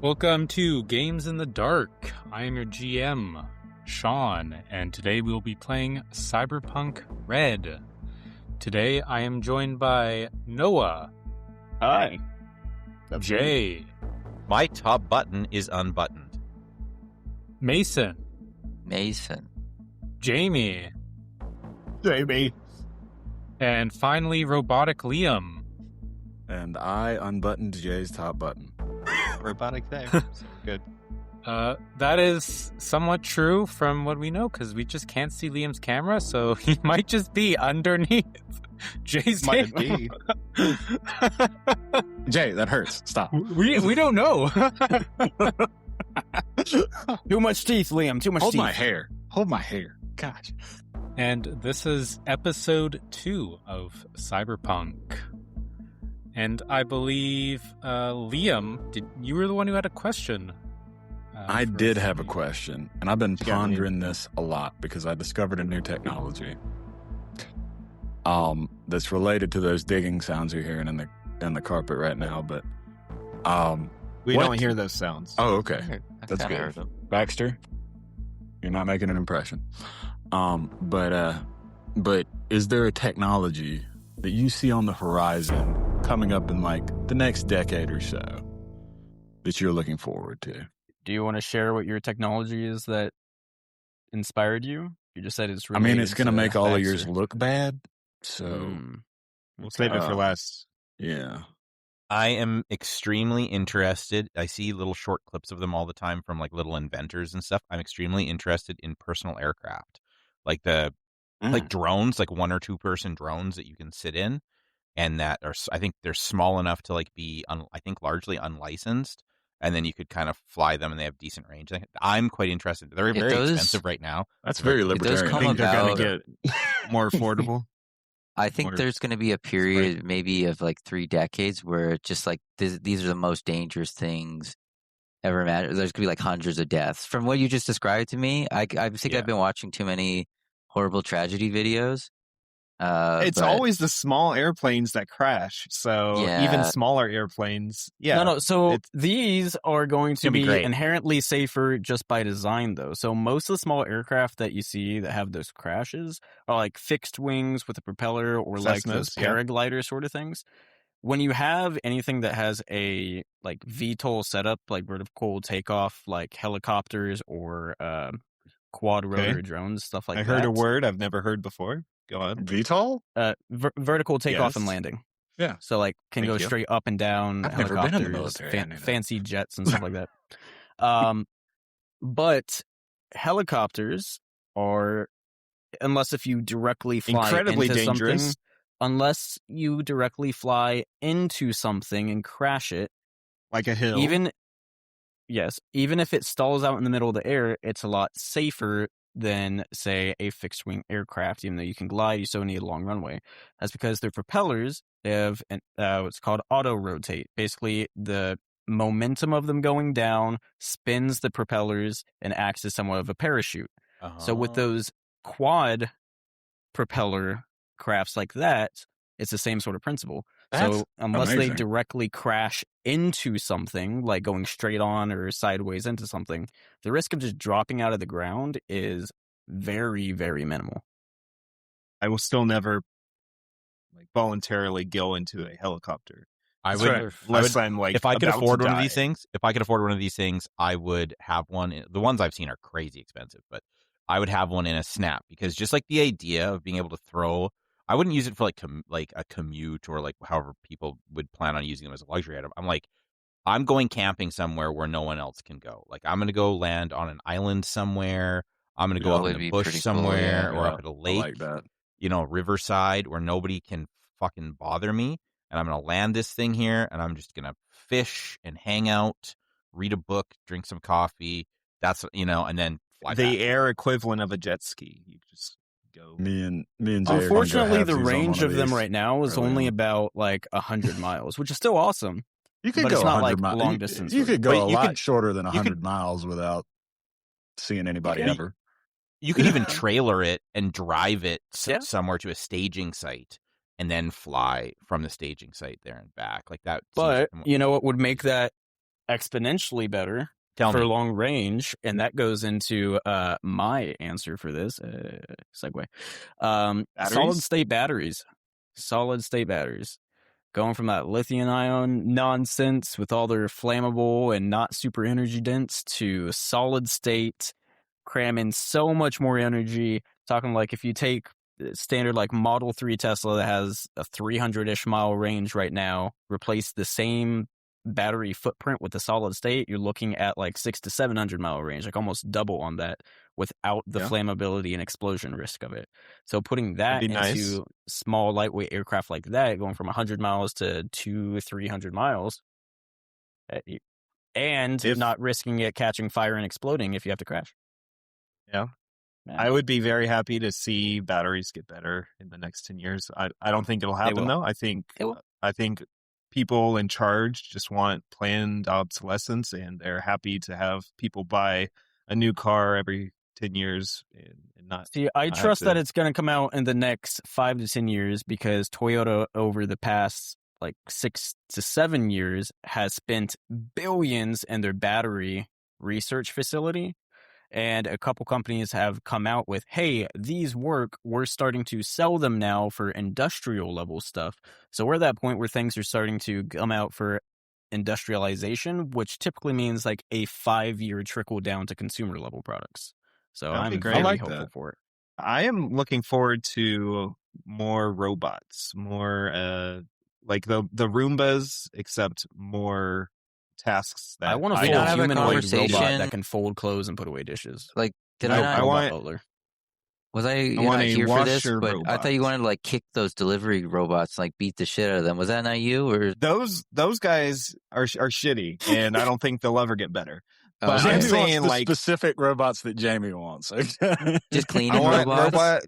Welcome to Games in the Dark. I am your GM, Sean, and today we will be playing Cyberpunk Red. Today I am joined by Noah. Hi. Jay. My top button is unbuttoned. Mason. Jamie. And finally, Robotic Liam. And I unbuttoned Jay's top button. Robotic thing. Good. That is somewhat true from what we know, because we just can't see Liam's camera, so he might just be underneath Jay's Might table. be. Jay, that hurts. Stop. We don't know. Too much teeth, Liam. Too much Hold teeth. my hair. Hold my hair. Gosh. And this is episode 2 of Cyberpunk. And I believe, Liam, you were the one who had a question. I for did us. have a question, and I've been You got me. pondering this a lot because I discovered a new technology. That's related to those digging sounds you're hearing in the carpet right now, but We What? don't hear those sounds. oh, okay. I That's kinda good. heard them. Baxter, you're not making an impression. But is there a technology that you see on the horizon coming up in like the next decade or so that you're looking forward to? Do you want to share what your technology is that inspired you? You just said it's I mean, it's related going to to make all of yours Baxter. look bad. So, We'll save it for last. yeah. I am extremely interested. I see little short clips of them all the time from like little inventors and stuff. I'm extremely interested in personal aircraft, like like drones, like 1 or 2 person drones that you can sit in, and that are I think they're small enough to like be I think largely unlicensed, and then you could kind of fly them, and they have decent range. I'm quite interested. They're If very those- expensive right now. That's very It does libertarian. come I think they're about- going to get more affordable. I think Or- there's going to be a period maybe of like 3 decades where it's just like these are the most dangerous things ever imagined. There's going to be like hundreds of deaths. From what you just described to me, I think Yeah. I've been watching too many horrible tragedy videos. It's but always the small airplanes that crash. So Yeah. even smaller airplanes. Yeah. No. So It's- these are going to gonna be be great. inherently safer just by design, though. So most of the small aircraft that you see that have those crashes are like fixed wings with a propeller or like those Cessnas, yeah. paraglider sort of things. When you have anything that has a like VTOL setup, like vertical takeoff, like helicopters or quad rotor Okay. drones, stuff like I that. heard a word I've never heard before. Go on. VTOL? Vertical takeoff and Yes. landing. Yeah. So like can Thank go you. straight up and down. I've never been in the helicopters, military, I knew that. fancy jets and stuff like that. But helicopters are, unless if you directly fly Incredibly into dangerous. something, unless you directly fly into something and crash it, Like a hill. even if it stalls out in the middle of the air, it's a lot safer than, say, a fixed wing aircraft. Even though you can glide, you still need a long runway. That's because their propellers have what's called auto rotate. Basically, the momentum of them going down spins the propellers and acts as somewhat of a parachute. So with those quad propeller crafts like that, it's the same sort of principle. That's So unless amazing. they directly crash into something, like going straight on or sideways into something, the risk of just dropping out of the ground is very, very minimal. I will still never like voluntarily go into a helicopter. I That's would, right. Unless I'm like, if I could about to afford one of die. these things. If I could afford one of these things, I would have one. The ones I've seen are crazy expensive, but I would have one in a snap, because just like the idea of being able to throw, I wouldn't use it for like a commute or like however people would plan on using them as a luxury item. I'm like, I'm going camping somewhere where no one else can go. Like I'm going to go land on an island somewhere. I'm going to go Yeah, up would in be a bush pretty cool, somewhere, yeah. or up at a I lake, like that. riverside, where nobody can fucking bother me. And I'm going to land this thing here, and I'm just going to fish and hang out, read a book, drink some coffee. That's, and then fly The back. air equivalent of a jet ski. You just go. Me and Jay are gonna go Unfortunately, the halvesies on range one of them these right now is early only on. about like 100 miles, which is still awesome. You could but go it's not 100 like miles. long distance You with could it. go But a you lot could- shorter than you 100 miles without seeing anybody could- ever. You can even trailer it and drive it Yeah. somewhere to a staging site, and then fly from the staging site there and back. Like that. But you know what would make that exponentially better Tell for me. long range, and that goes into my answer for this segue. Solid state batteries. Going from that lithium ion nonsense with all their flammable and not super energy dense to solid state, cram in so much more energy. Talking like if you take standard like Model 3 Tesla that has a 300-ish mile range right now, replace the same battery footprint with the solid state, you're looking at like 600 to 700 mile range, like almost double on that without the flammability and explosion risk of it. So putting that into small lightweight aircraft like that, going from 100 miles to 200-300 miles, and not risking it catching fire and exploding if you have to crash. Yeah. I would be very happy to see batteries get better in the next 10 years. I don't think it'll happen though. I think people in charge just want planned obsolescence, and they're happy to have people buy a new car every 10 years and not. See, I trust that it's going to come out in the next 5 to 10 years because Toyota over the past like 6 to 7 years has spent billions in their battery research facility. And a couple companies have come out with, hey, these work. We're starting to sell them now for industrial level stuff. So we're at that point where things are starting to come out for industrialization, which typically means like a 5-year trickle down to consumer level products. So I'm very hopeful for it. I am looking forward to more robots, more like the Roombas, except more tasks that I want a full humanoid robot that can fold clothes and put away dishes. Like, did I not? Butler. Was I not here for this? But I thought you wanted to like kick those delivery robots, like beat the shit out of them. Was that not you? Or those guys are shitty, and I don't think they'll ever get better. But I'm saying like specific robots that Jamie wants. Just cleaning robots.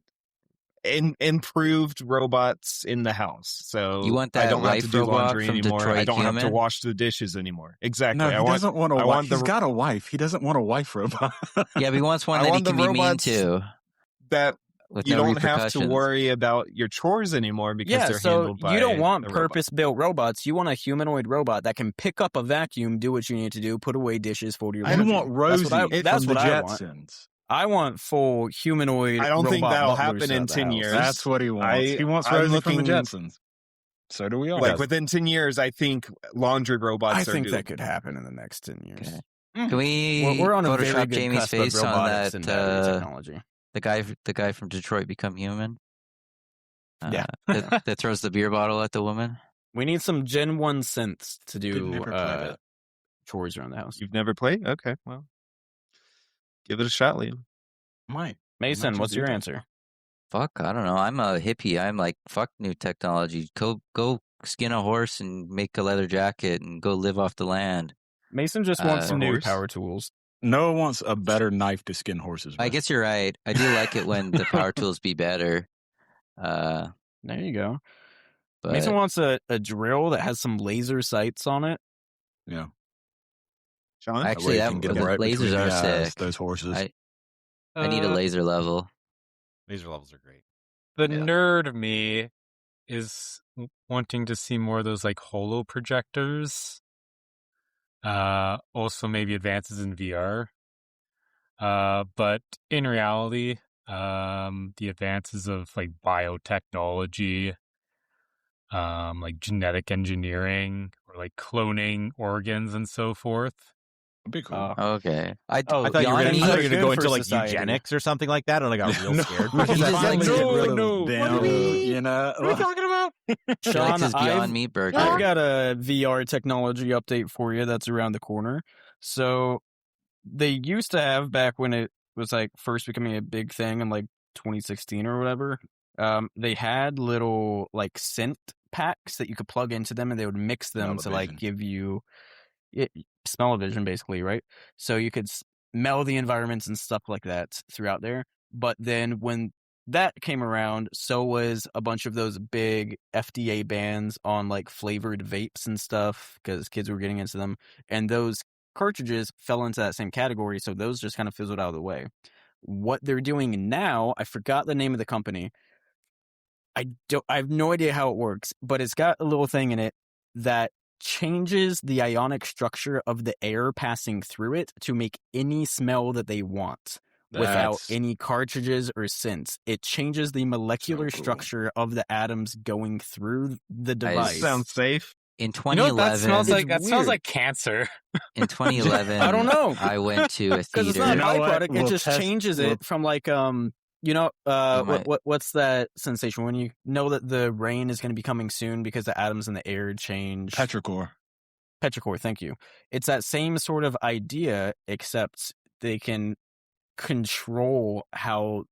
Improved robots in the house, so you want that I don't have to do laundry anymore. Detroit I don't Human? have to wash the dishes anymore. Exactly. No, he doesn't want a wife. He's got a wife. He doesn't want a wife robot. Yeah, but he wants one that he can be mean to. That you don't have to worry about your chores anymore because they're handled by. You don't want purpose-built robots. You want a humanoid robot that can pick up a vacuum, do what you need to do, put away dishes, fold your laundry. I want Rosie from the Jetsons. I want full humanoid. I don't think that'll happen in 10 years. That's what he wants. He wants Rosie from the Jetsons. So do we all. Like within 10 years, I think laundry robots. I think that could happen in the next 10 years. Okay. Can we we're on a Photoshop very Jamie's face on that technology? The guy from Detroit Become Human. Yeah, that throws the beer bottle at the woman. We need some Gen 1 synths to do chores around the house. You've never played? Okay, well. Give it a shot, Liam. Mason, what's your answer? Fuck, I don't know. I'm a hippie. I'm like, fuck new technology. Go skin a horse and make a leather jacket and go live off the land. Mason just wants some new power tools. Noah wants a better knife to skin horses with. I guess you're right. I do like it when the power tools be better. There you go. But Mason wants a drill that has some laser sights on it. Yeah. Sean? Actually, lasers are sick. Those horses. I need a laser level. Laser levels are great. The nerd of me is wanting to see more of those like holo projectors. Also maybe advances in VR. But in reality, the advances of like biotechnology, like genetic engineering or like cloning organs and so forth. That'd be cool. Okay. I thought you were going to go into like eugenics or something like that, and I got real scared. No. What are you talking about? Sean, like Beyond Meat burger. I've got a VR technology update for you that's around the corner. So they used to have, back when it was like first becoming a big thing in like 2016 or whatever, they had little like scent packs that you could plug into them, and they would mix them to like give you smell-o-vision, basically, right? So you could smell the environments and stuff like that throughout there. But then when that came around, so was a bunch of those big FDA bans on like flavored vapes and stuff, because kids were getting into them, and those cartridges fell into that same category, so those just kind of fizzled out of the way. What they're doing now, I forgot the name of the company. I have no idea how it works, but it's got a little thing in it that changes the ionic structure of the air passing through it to make any smell that they want without any cartridges or synths. It changes the molecular structure of the atoms going through the device. Sounds safe. In 2011, that smells like? That smells like cancer. In 2011, I don't know. I went to a Because it's theater. not a byproduct, it just changes it from like what's that sensation when you know that the rain is going to be coming soon because the atoms in the air change? Petrichor, Thank you. It's that same sort of idea, except they can control how.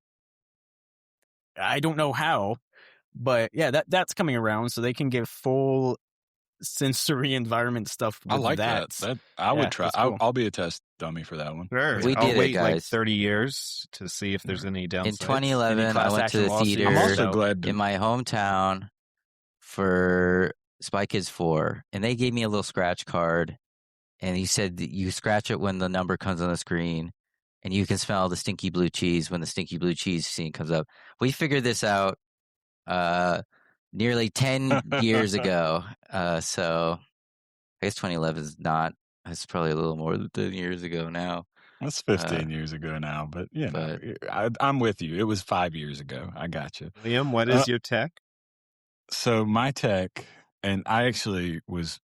I don't know how, but yeah, that's coming around, so they can give full sensory environment stuff with I like that. that. I would try. Cool. I'll be a test dummy for that one. Sure. We I'll did wait it, guys. like 30 years to see if there's any downsides. In 2011, I went to the theater I'm also glad in my hometown for Spy Kids 4, and they gave me a little scratch card, and he said that you scratch it when the number comes on the screen, and you can smell the stinky blue cheese when the stinky blue cheese scene comes up. We figured this out nearly 10 years ago, so I guess 2011 is not. It's probably a little more than 10 years ago now. That's 15 years ago now, but I'm with you. It was 5 years ago. I got you. Liam, what is your tech? So my tech, and I actually was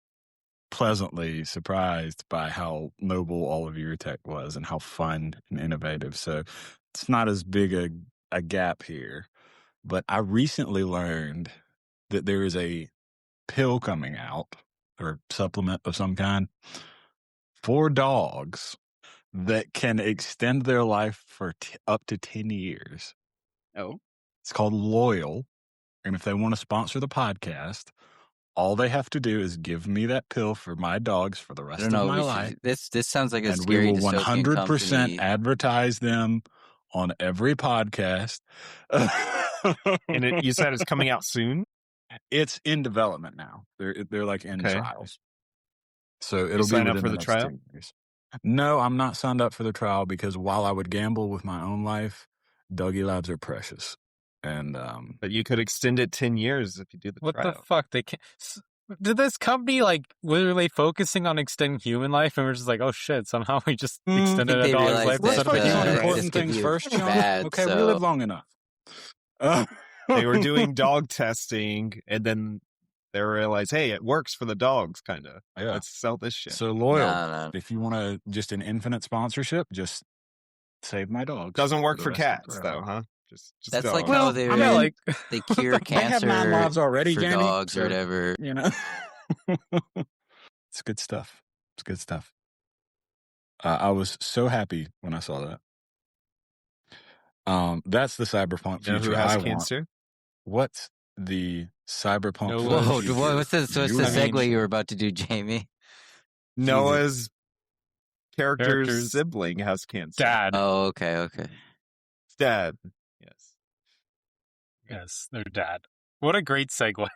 pleasantly surprised by how noble all of your tech was and how fun and innovative. So it's not as big a gap here, but I recently learned that there is a pill coming out or supplement of some kind for dogs that can extend their life for up to 10 years. Oh. It's called Loyal. And if they want to sponsor the podcast, all they have to do is give me that pill for my dogs for the rest of my life. This sounds like a and scary we will dystopian 100% company. advertise them on every podcast. And you said it's coming out soon? It's in development now. They're like in trials. So it'll be sign up within for the next trial? 2 years. No, I'm not signed up for the trial because while I would gamble with my own life, doggy lives are precious. And but you could extend it 10 years if you do the trial. What the fuck? They can't. Did this company like literally focusing on extending human life, and we're just like, oh shit! Somehow we just extended a dog's life. Let's to focus on the- important things first, John. bad, Okay, so- we live long enough. They were doing dog testing, and then they realized, hey, it works for the dogs, kind of. Yeah. Let's sell this shit. So Loyal. No. If you want to just an infinite sponsorship, just save my dogs. Doesn't work the for rest of cats, the though, round. huh? Just That's dogs. like Well, how they I mean, like they cure They have cancer 9 lives already, for Jamie. dogs or so, whatever. You know, it's good stuff. It's good stuff. I was so happy when I saw that. That's the cyberpunk You know future who has I want. cancer? What's the cyberpunk? No, Whoa, future what's the you segue need? you were about to do, Jamie? Noah's character's Character's sibling has cancer. Dad. Oh, okay. It's dad. Yes. Yes, their dad. What a great segue.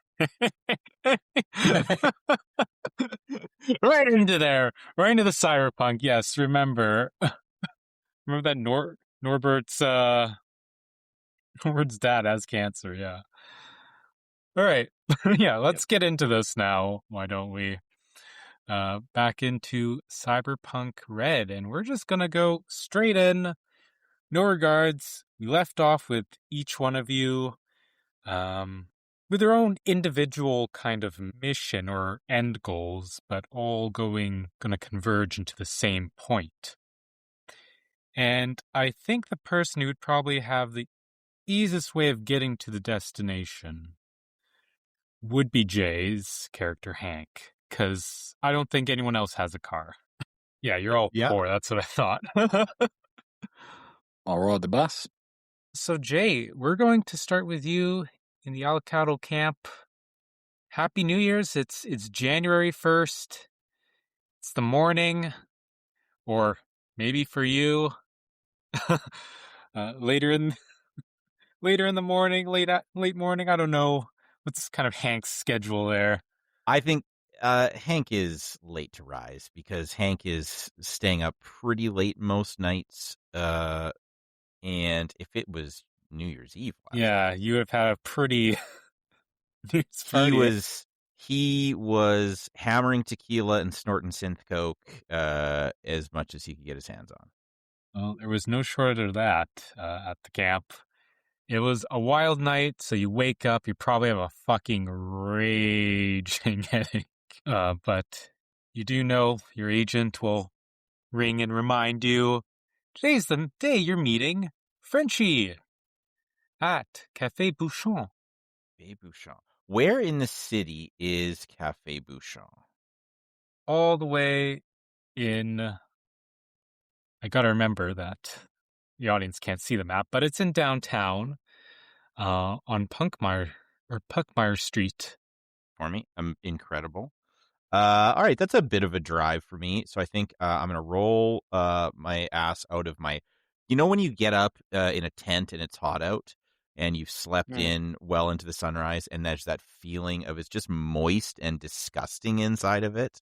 Right into there. Right into the cyberpunk. Yes, remember that Norbert's dad has cancer, yeah. All right. Yeah, let's get into this now. Why don't we? Back into Cyberpunk Red, and we're just gonna go straight in. No regards. We left off with each one of you with their own individual kind of mission or end goals, but all gonna converge into the same point. And I think the person who would probably have the easiest way of getting to the destination would be Jay's character, Hank, because I don't think anyone else has a car. Yeah, you're all poor. That's what I thought. I'll ride the bus. So, Jay, we're going to start with you in the Alcatl camp. Happy New Year's. It's January 1st. It's the morning, or maybe for you, later in the morning, late morning. I don't know. What's kind of Hank's schedule there? I think Hank is late to rise because Hank is staying up pretty late most nights. And if it was New Year's Eve, Yeah, you have had a pretty New Year's party. He was hammering tequila and snorting synth coke as much as he could get his hands on. Well, there was no shortage of that at the camp. It was a wild night, so you wake up, you probably have a fucking raging headache. But you do know your agent will ring and remind you, today's the day you're meeting Frenchie at Café Bouchon. Café Bouchon. Where in the city is Café Bouchon? All the way in... I gotta remember that the audience can't see the map, but it's in downtown on Puckmeyer Street. For me, I'm incredible. All right, that's a bit of a drive for me. So I think I'm going to roll my ass out of my... You know when you get up in a tent and it's hot out and you've slept in well into the sunrise and there's that feeling of it's just moist and disgusting inside of it?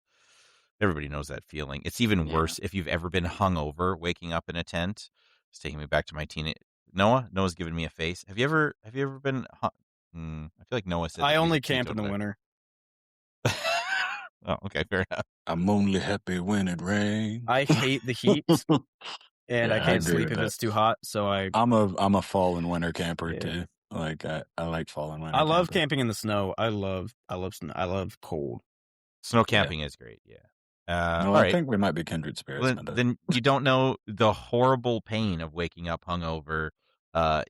Everybody knows that feeling. It's even worse if you've ever been hungover waking up in a tent. It's taking me back to my teenage... Noah's giving me a face. Have you ever been... I feel like Noah said... I only camp in the winter. Oh, okay, fair enough. I'm only happy when it rains. I hate the heat, and I can't sleep if it's too hot. So I'm a fall and winter camper too. Like I like fall and winter. I love camping in the snow. I love snow. I love cold. Snow camping is great. Yeah. No, I think we might be kindred spirits. Then you don't know the horrible pain of waking up hungover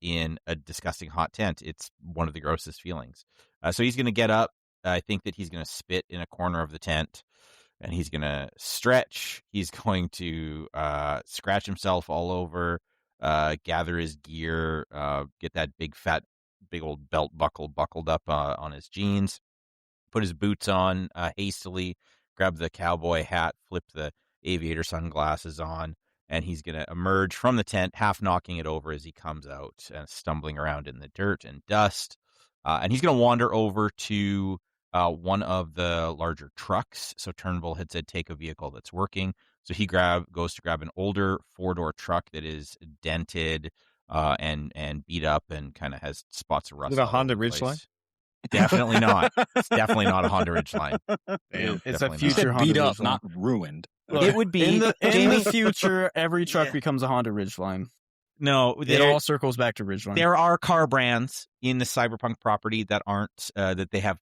in a disgusting hot tent. It's one of the grossest feelings. So he's going to get up. I think that he's going to spit in a corner of the tent, and he's going to stretch. He's going to scratch himself all over, gather his gear, get that big old belt buckle buckled up on his jeans, put his boots on hastily, grab the cowboy hat, flip the aviator sunglasses on, and he's going to emerge from the tent, half knocking it over as he comes out, stumbling around in the dirt and dust. And he's going to wander over to one of the larger trucks. So Turnbull had said take a vehicle that's working. So he goes to grab an older 4-door truck that is dented and beat up and kind of has spots of rust. Is it a Honda Ridgeline? Definitely not. It's definitely not a Honda Ridgeline. It's a future Honda beat up, Ridgeline. not ruined. Look, it would be in the future. Every truck becomes a Honda Ridgeline. No, it all circles back to Ridgeline. There are car brands in the Cyberpunk property that aren't that they have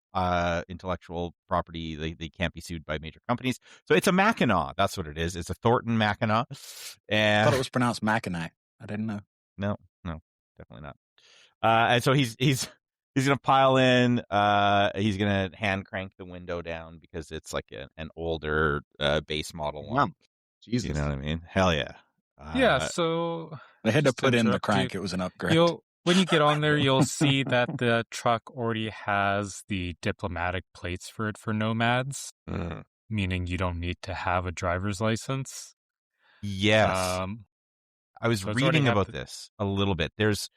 intellectual property. They can't be sued by major companies. So it's a Mackinac. That's what it is. It's a Thornton Mackinac. I thought it was pronounced Mackinac. I didn't know. No, definitely not. And so he's gonna pile in. He's gonna hand crank the window down because it's like an older base model one. Wow. Jesus, you know what I mean? Hell yeah. Yeah, so they had to put in the crank. It was an upgrade. When you get on there, you'll see that the truck already has the diplomatic plates for it for nomads, meaning you don't need to have a driver's license. Yes. I was reading about this a little bit. There's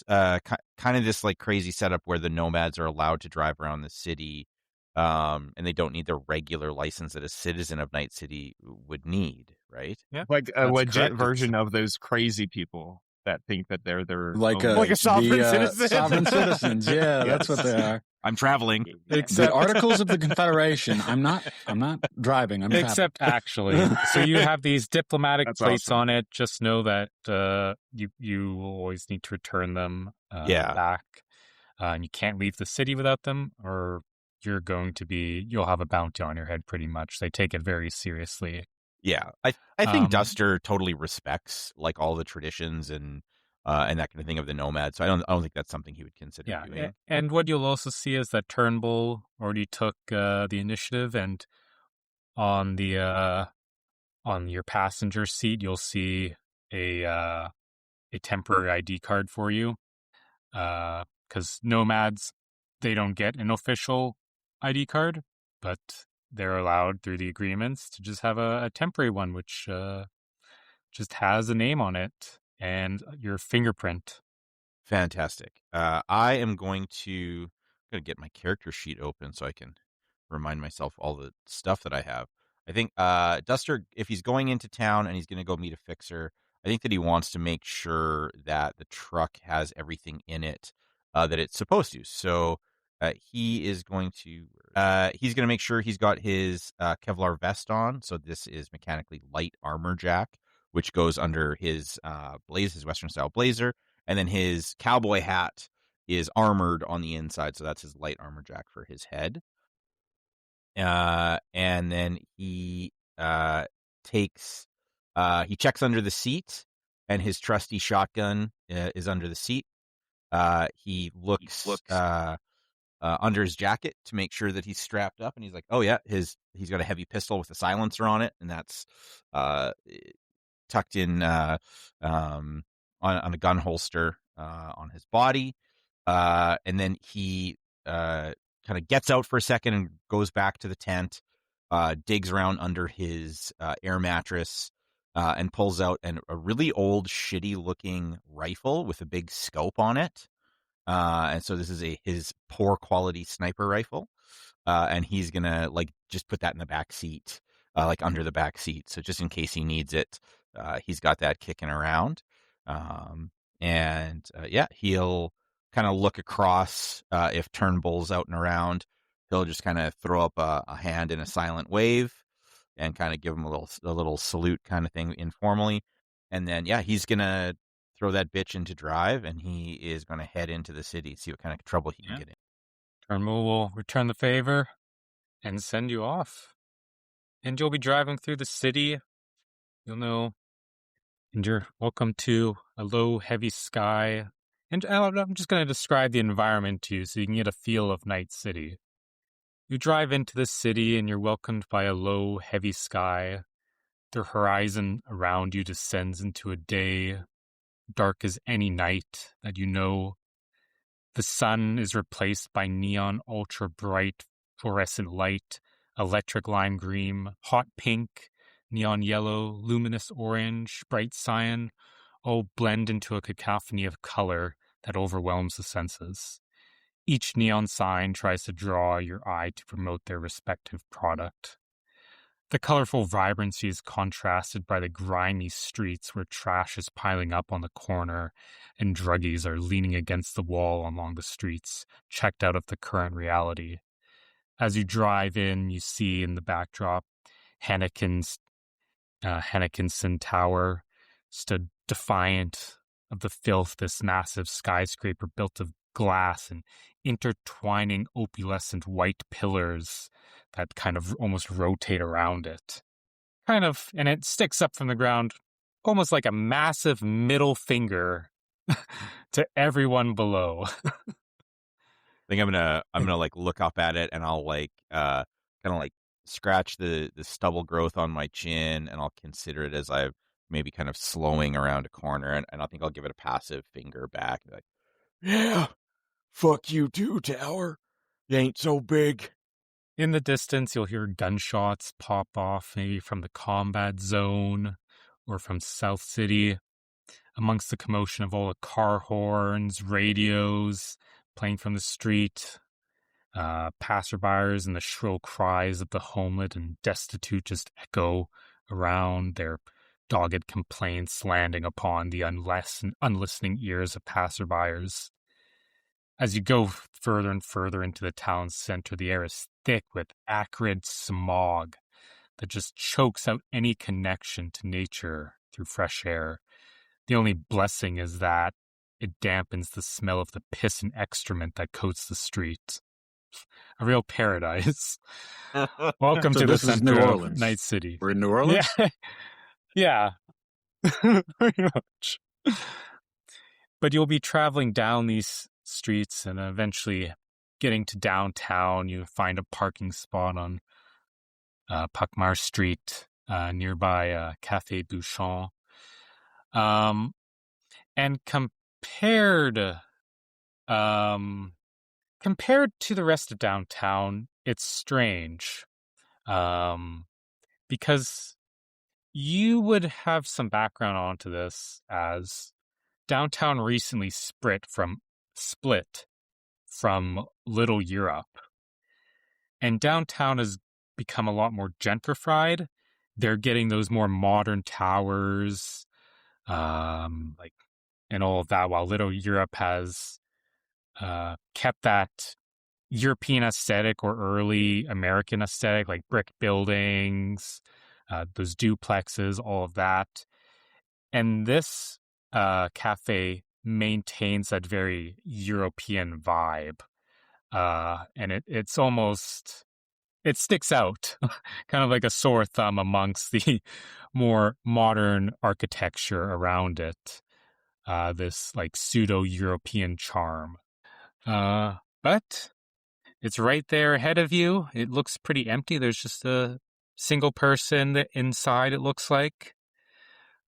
kind of this like crazy setup where the nomads are allowed to drive around the city, and they don't need the regular license that a citizen of Night City would need, right? Yeah, like a legit version of those crazy people that think that they're like a sovereign citizen. Sovereign citizens, yeah, that's what they are. I'm traveling. Except the Articles of the Confederation. I'm not driving. I'm except traveling. Actually. So you have these diplomatic plates on it. Just know that you will always need to return them back. And you can't leave the city without them, or you'll have a bounty on your head pretty much. They take it very seriously. Yeah. I think Duster totally respects like all the traditions and that kind of thing of the nomads. So I don't think that's something he would consider doing. And what you'll also see is that Turnbull already took the initiative, and on your passenger seat you'll see a temporary ID card for you, because nomads, they don't get an official ID card, but they're allowed through the agreements to just have a temporary one, which just has a name on it and your fingerprint. Fantastic. I am going to get my character sheet open so I can remind myself all the stuff that I have. I think Duster, if he's going into town and he's going to go meet a fixer, I think that he wants to make sure that the truck has everything in it that it's supposed to. So he is going to he's going to make sure he's got his Kevlar vest on. So this is mechanically light armor jack, which goes under his his Western style blazer, and then his cowboy hat is armored on the inside. So that's his light armor jack for his head. And then he checks under the seat, and his trusty shotgun is under the seat. He looks under his jacket to make sure that he's strapped up, and he's like, oh yeah, he's got a heavy pistol with a silencer on it, and that's tucked in on a gun holster on his body. And then he kind of gets out for a second and goes back to the tent, digs around under his air mattress, and pulls out a really old, shitty-looking rifle with a big scope on it. And so this is his poor quality sniper rifle, and he's gonna just put that in the back seat, under the back seat, so just in case he needs it, he's got that kicking around. He'll kind of look across if Turnbull's out and around. He'll just kind of throw up a hand in a silent wave and kind of give him a little salute kind of thing informally, and then he's gonna throw that bitch into drive, and he is going to head into the city, see what kind of trouble he can get in. Turnbull will return the favor and send you off. And you'll be driving through the city. You'll know, and you're welcome to a low, heavy sky. And I'm just going to describe the environment to you so you can get a feel of Night City. You drive into the city, and you're welcomed by a low, heavy sky. The horizon around you descends into a day dark as any night that you know. The sun is replaced by neon ultra bright fluorescent light, electric lime green, hot pink, neon yellow, luminous orange, bright cyan, all blend into a cacophony of color that overwhelms the senses. Each neon sign tries to draw your eye to promote their respective product. The colorful vibrancy is contrasted by the grimy streets where trash is piling up on the corner and druggies are leaning against the wall along the streets, checked out of the current reality. As you drive in, you see in the backdrop Hannikinson Tower stood defiant of the filth, this massive skyscraper built of glass and intertwining opalescent white pillars that kind of almost rotate around it. And it sticks up from the ground almost like a massive middle finger to everyone below. I think I'm gonna look up at it, and I'll kind of scratch the stubble growth on my chin, and I'll consider it as I've maybe kind of slowing around a corner, and I think I'll give it a passive finger back, yeah, fuck you too, Tower. You ain't so big. In the distance, you'll hear gunshots pop off, maybe from the combat zone or from South City, amongst the commotion of all the car horns, radios playing from the street, passerbyers and the shrill cries of the homeless and destitute just echo around, their dogged complaints landing upon the unlistening ears of passerbyers. As you go further and further into the town's center, the air is thick with acrid smog that just chokes out any connection to nature through fresh air. The only blessing is that it dampens the smell of the piss and excrement that coats the streets. A real paradise. Welcome to the center New of Orleans. Night City. We're in New Orleans? Yeah. Pretty much. But you'll be traveling down these streets and eventually getting to downtown. You find a parking spot on Puckmar Street nearby Café Bouchon. And compared to the rest of downtown, it's strange. Because you would have some background onto this, as downtown recently split from Little Europe. And downtown has become a lot more gentrified. They're getting those more modern towers, and all of that, while Little Europe has kept that European aesthetic or early American aesthetic, like brick buildings, those duplexes, all of that. And this cafe maintains that very European vibe. And it's almost, it sticks out, kind of like a sore thumb amongst the more modern architecture around it. This like pseudo-European charm. But it's right there ahead of you. It looks pretty empty. There's just a single person inside, it looks like,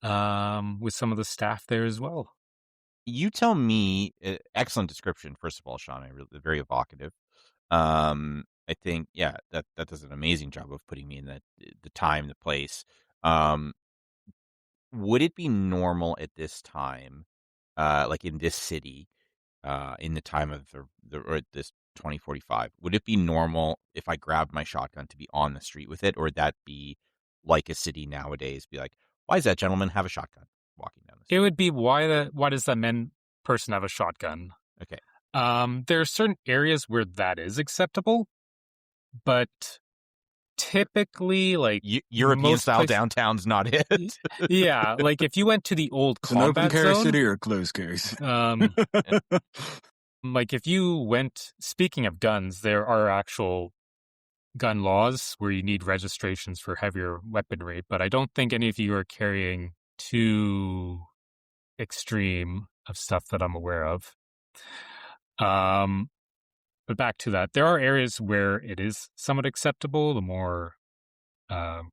with some of the staff there as well. You tell me. Excellent description, first of all, Sean. Very evocative. I think, yeah, that does an amazing job of putting me in the time, the place. Would it be normal at this time, like in this city, in the time of or at this 2045, would it be normal if I grabbed my shotgun to be on the street with it, or would that be like a city nowadays? Be like, why does that gentleman have a shotgun walking down the street? It would be why does that person have a shotgun? Okay. There are certain areas where that is acceptable, but typically, like European style downtown's not it. Yeah, like if you went to the old combat an open carry zone, city or a closed carry city? Like if you went, speaking of guns, there are actual gun laws where you need registrations for heavier weaponry, but I don't think any of you are carrying too extreme of stuff that I'm aware of. But back to that, there are areas where it is somewhat acceptable, the more, to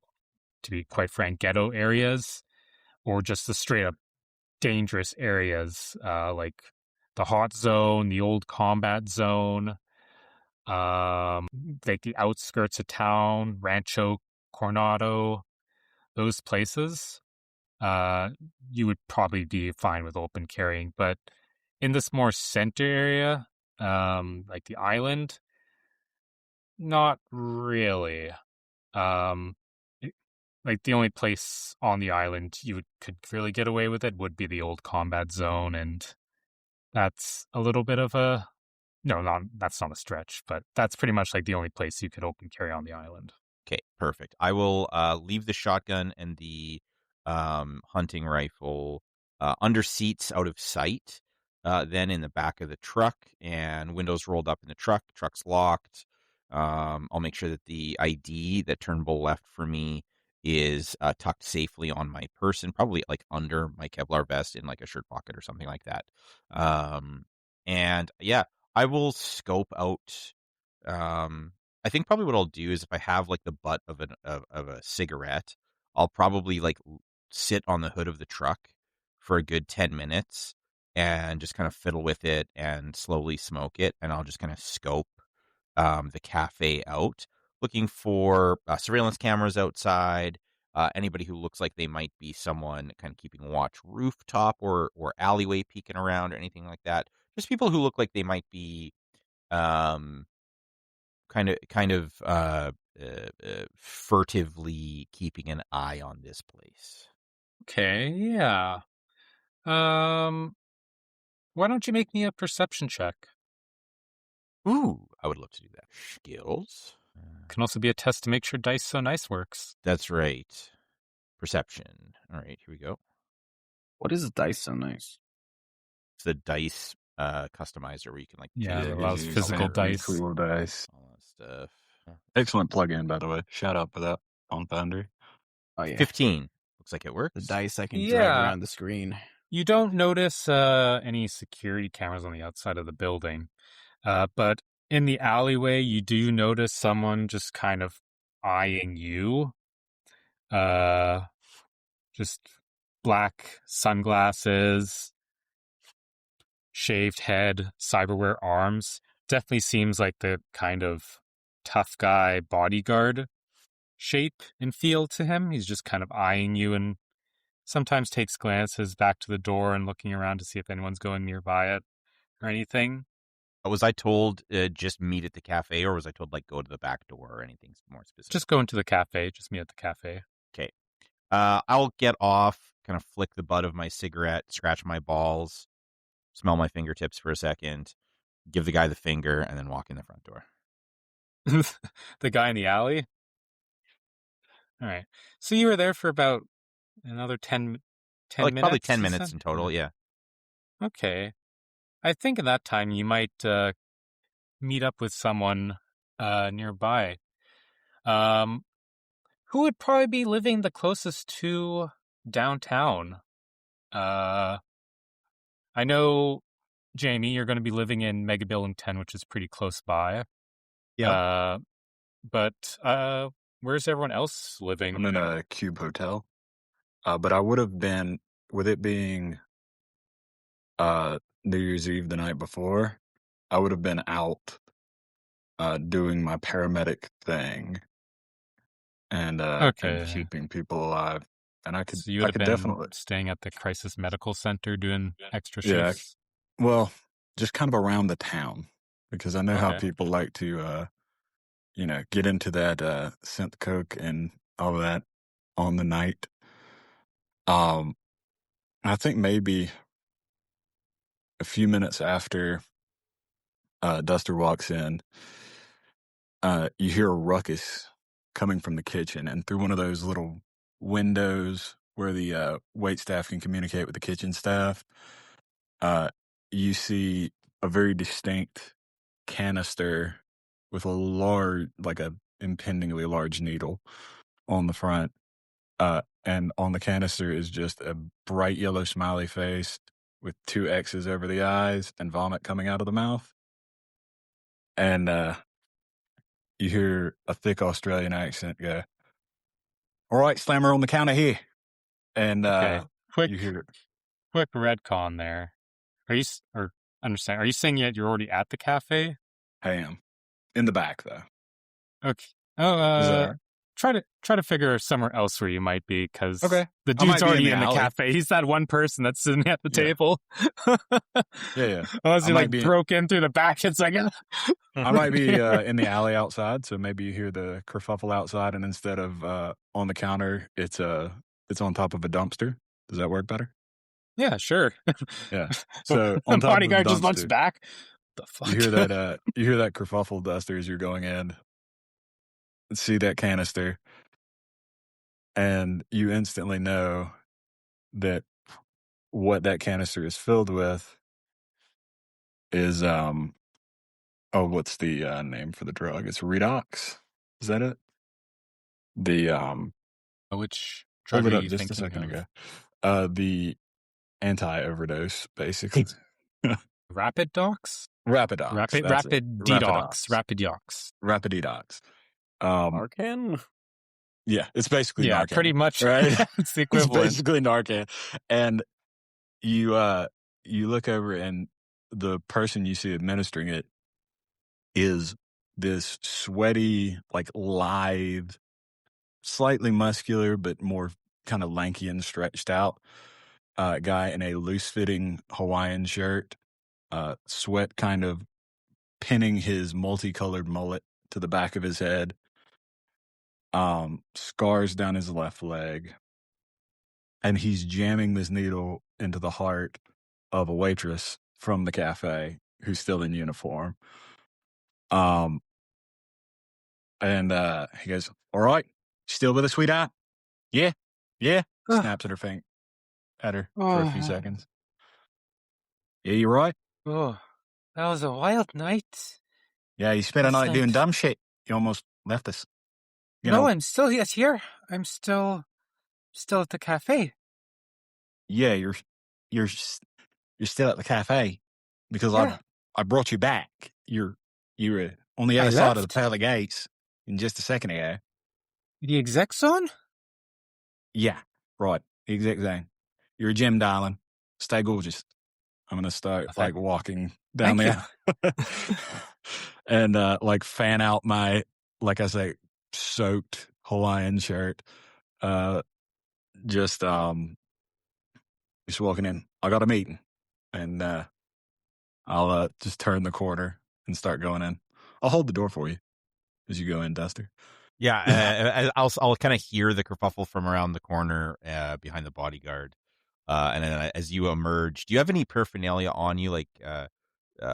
be quite frank, ghetto areas, or just the straight up dangerous areas, like the hot zone, the old combat zone, like the outskirts of town, Rancho Coronado, those places. You would probably be fine with open carrying, but in this more center area, like the island, not really. Like the only place on the island you could really get away with it would be the old combat zone, and that's a little bit of a that's not a stretch, but that's pretty much like the only place you could open carry on the island. Okay, perfect. I will leave the shotgun and the hunting rifle under seats out of sight, then in the back of the truck, and windows rolled up in the truck. Truck's locked. I'll make sure that the ID that Turnbull left for me is tucked safely on my person, probably like under my Kevlar vest in like a shirt pocket or something like that. And yeah, I will scope out. I think probably what I'll do is if I have like the butt of a cigarette, I'll probably like sit on the hood of the truck for a good 10 minutes and just kind of fiddle with it and slowly smoke it. And I'll just kind of scope the cafe out, looking for surveillance cameras outside, anybody who looks like they might be someone kind of keeping watch rooftop or alleyway peeking around or anything like that. Just people who look like they might be kind of furtively keeping an eye on this place. Okay, yeah. Why don't you make me a perception check? Ooh, I would love to do that. Skills. Can also be a test to make sure Dice So Nice works. That's right. Perception. All right, here we go. What is Dice So Nice? It's the dice customizer where you can like it allows physical dice. Cool dice. All that stuff. Excellent plug-in, by the way. Shout out for that on Foundry. Oh yeah, 15. Looks like it works. the dice I can drag around the screen. You don't notice any security cameras on the outside of the building, but in the alleyway, you do notice someone just kind of eyeing you. Just black sunglasses, shaved head, cyberware arms. Definitely seems like the kind of tough guy bodyguard shape and feel to him. He's just kind of eyeing you and sometimes takes glances back to the door and looking around to see if anyone's going nearby it or anything. Was I told just meet at the cafe, or was I told like go to the back door or anything more specific? Just go into the cafe. Just meet at the cafe. Okay. I'll get off, kind of flick the butt of my cigarette, scratch my balls, smell my fingertips for a second, give the guy the finger, and then walk in the front door. The guy in the alley? All right. So you were there for about another 10 minutes? Probably 10 minutes in total, yeah. Okay. I think in that time you might meet up with someone nearby. Who would probably be living the closest to downtown? I know, Jamie, you're going to be living in Mega Building 10, which is pretty close by. Yeah. But where's everyone else living? I'm in a cube hotel. But I would have been, with it being New Year's Eve the night before, I would have been out doing my paramedic thing and keeping people alive. And I could, so you would I could have been definitely staying at the crisis medical center doing extra Yeah. shifts. Well, just kind of around the town, because I know how people like to, get into that synth coke and all of that on the night. I think maybe a few minutes after Duster walks in, you hear a ruckus coming from the kitchen, and through one of those little windows where the wait staff can communicate with the kitchen staff, you see a very distinct canister with a large, like a impendingly large needle on the front. And on the canister is just a bright yellow smiley face with 2 X's over the eyes and vomit coming out of the mouth. And you hear a thick Australian accent go, "All right, slammer on the counter here." And you hear quick redcon there. Are you saying that you're already at the cafe? I am in the back though. Okay. Oh, try to figure somewhere else where you might be, because the dude's already in the cafe. He's that one person that's sitting at the table. Yeah. Unless you broke in through the back in a second. I might be in the alley outside, so maybe you hear the kerfuffle outside, and instead of on the counter, it's on top of a dumpster. Does that work better? Yeah, sure. Yeah. So on the top bodyguard of the just looks back. The fuck? You hear that kerfuffle, Duster, as you're going in. See that canister, and you instantly know that what that canister is filled with is what's the name for the drug? It's redox. Is that it? The which drug are you just a thinking second of? ago. The anti-overdose, basically. Rapidox? Rapidox. Rapid detox. Rapid detox. Narcan? Yeah, it's basically Narcan. Pretty much. Right? It's the equivalent. It's basically Narcan. And you look over, and the person you see administering it is this sweaty, like lithe, slightly muscular, but more kind of lanky and stretched out guy in a loose-fitting Hawaiian shirt, sweat kind of pinning his multicolored mullet to the back of his head, scars down his left leg, and he's jamming this needle into the heart of a waitress from the cafe who's still in uniform. And he goes, "All right, still with us, sweetheart?" Yeah. Snaps at her for a few seconds. "Yeah, you right?" Oh, that was a wild night. "Yeah, you spent a night doing dumb shit. You almost left us." I'm still here. I'm still at the cafe. Yeah, you're still at the cafe because I brought you back. You were on the other side of the pearly gates in just a second ago. The exec zone? Yeah, right. The exec zone. You're a gem, darling. Stay gorgeous. I'm gonna start walking down there and fan out my, like I say, soaked Hawaiian shirt. Just walking in. I got a meeting, and I'll just turn the corner and start going in. I'll hold the door for you as you go in, Duster. Yeah, I'll kind of hear the kerfuffle from around the corner behind the bodyguard, and then as you emerge, do you have any paraphernalia on you, like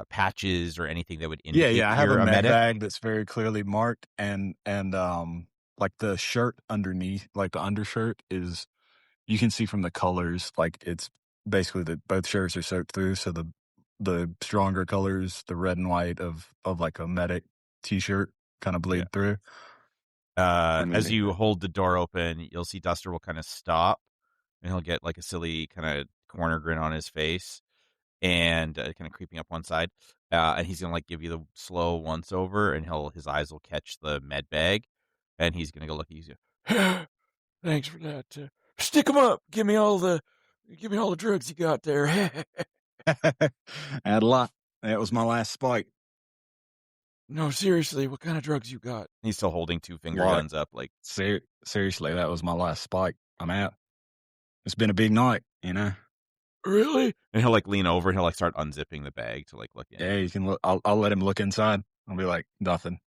patches or anything that would indicate Yeah. I have you're a med medic? bag that's very clearly marked, and like the shirt underneath, like the undershirt is, you can see from the colors, like it's basically that both shirts are soaked through. So the stronger colors, the red and white of like a medic t-shirt, kind of bleed through. As you hold the door open, you'll see Duster will kind of stop, and he'll get like a silly kind of corner grin on his face, and kind of creeping up one side. And he's gonna like give you the slow once over, and his eyes will catch the med bag, and he's gonna go look at you. Thanks for that. Stick 'em up. Give me all the drugs you got there. I had a lot. That was my last spike. No, seriously, what kind of drugs you got? He's still holding two finger What? guns up, like Seriously, that was my last spike. I'm out. It's been a big night, you know. Really? and he'll like lean over and he'll like start unzipping the bag to like look in. Yeah, you can look. I'll let him look inside. I'll be like, nothing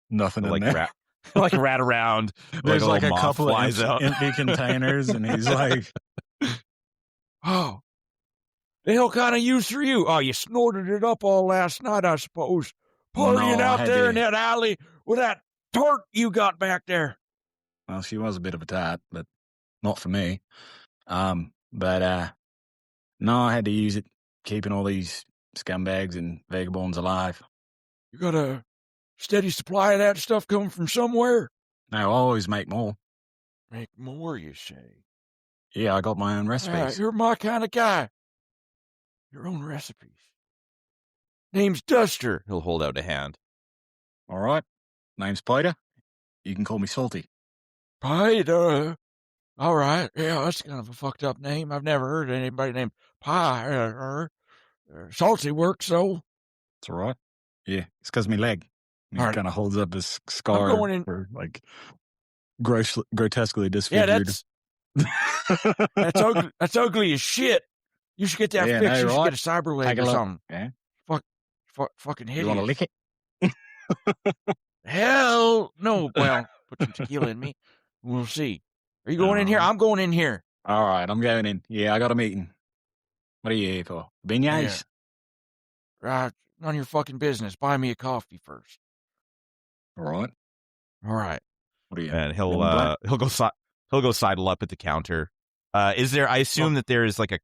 He'll, in like there. like rat around. There's like a little moth couple of flies out. empty containers, and he's like, Oh. The hell kind of use for you? Oh, you snorted it up all last night, I suppose. Partying No, I out had there to- in that alley with that tart you got back there. well, she was a bit of a type, but not for me. But no, I had to use it, keeping all these scumbags and vagabonds alive. You got a steady supply of that stuff coming from somewhere? Now, I always make more. Make more, you say? Yeah, I got my own recipes. You're my kind of guy. Your own recipes. Name's Duster. He'll hold out a hand. All right. Name's Peter. You can call me Salty. Pie, all right. Yeah, that's kind of a fucked up name. I've never heard of anybody named Pie. Salty works, though. It's all right. Yeah, it's because my leg. He All right. kind of holds up his scar going in- for like grotesquely Yeah, disfigured. that's ugly. That's ugly as shit. You should get that Yeah, fixed. no, You should right. get a cyber leg Take a or look. something. Yeah. Fucking hideous. You want to lick it? Hell no. Well, put some tequila in me. We'll see. Are you going in here? I'm going in here. All right, I'm going in. Yeah, I got a meeting. What are you here for? Beignets? Right. None of your fucking business. Buy me a coffee first. All right. All right. What are you? And Lemon black? he'll go sidle up at the counter. Is there? I assume that there is like a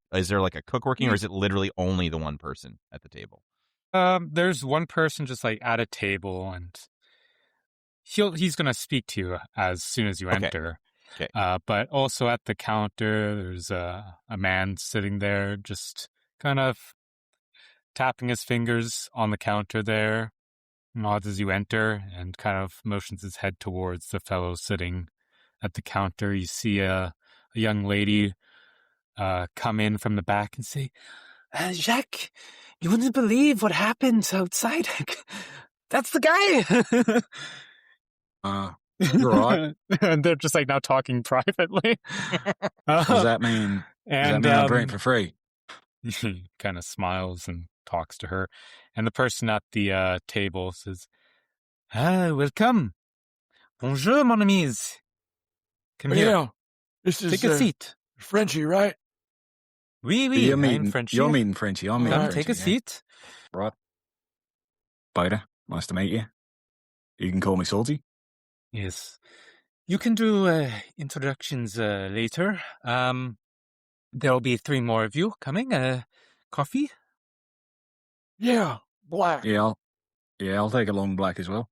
cook working, or is it literally only the one person at the table? There's one person just like at a table, and he's gonna speak to you as soon as you Okay. enter. Okay. But also at the counter, there's a man sitting there, just kind of tapping his fingers on the counter there, nods as you enter, and kind of motions his head towards the fellow sitting at the counter. You see a young lady come in from the back and say, Jacques, you wouldn't believe what happened outside. That's the guy. You're right. And they're just like now talking privately. Does that mean? I drink for free? He kind of smiles and talks to her, and the person at the table says, welcome. Bonjour, mon amis. Come here. Yeah. This is Take a seat. Frenchie, right? Oui, oui. You're I'm meeting Frenchie. You're meeting Frenchie. I'm meeting Come, Frenchie. take a seat. Right. Peter, nice to meet you. You can call me Salty. Yes. You can do introductions later. There'll be 3 more of you coming. Coffee? Yeah. Black. Yeah, I'll take a long black as well.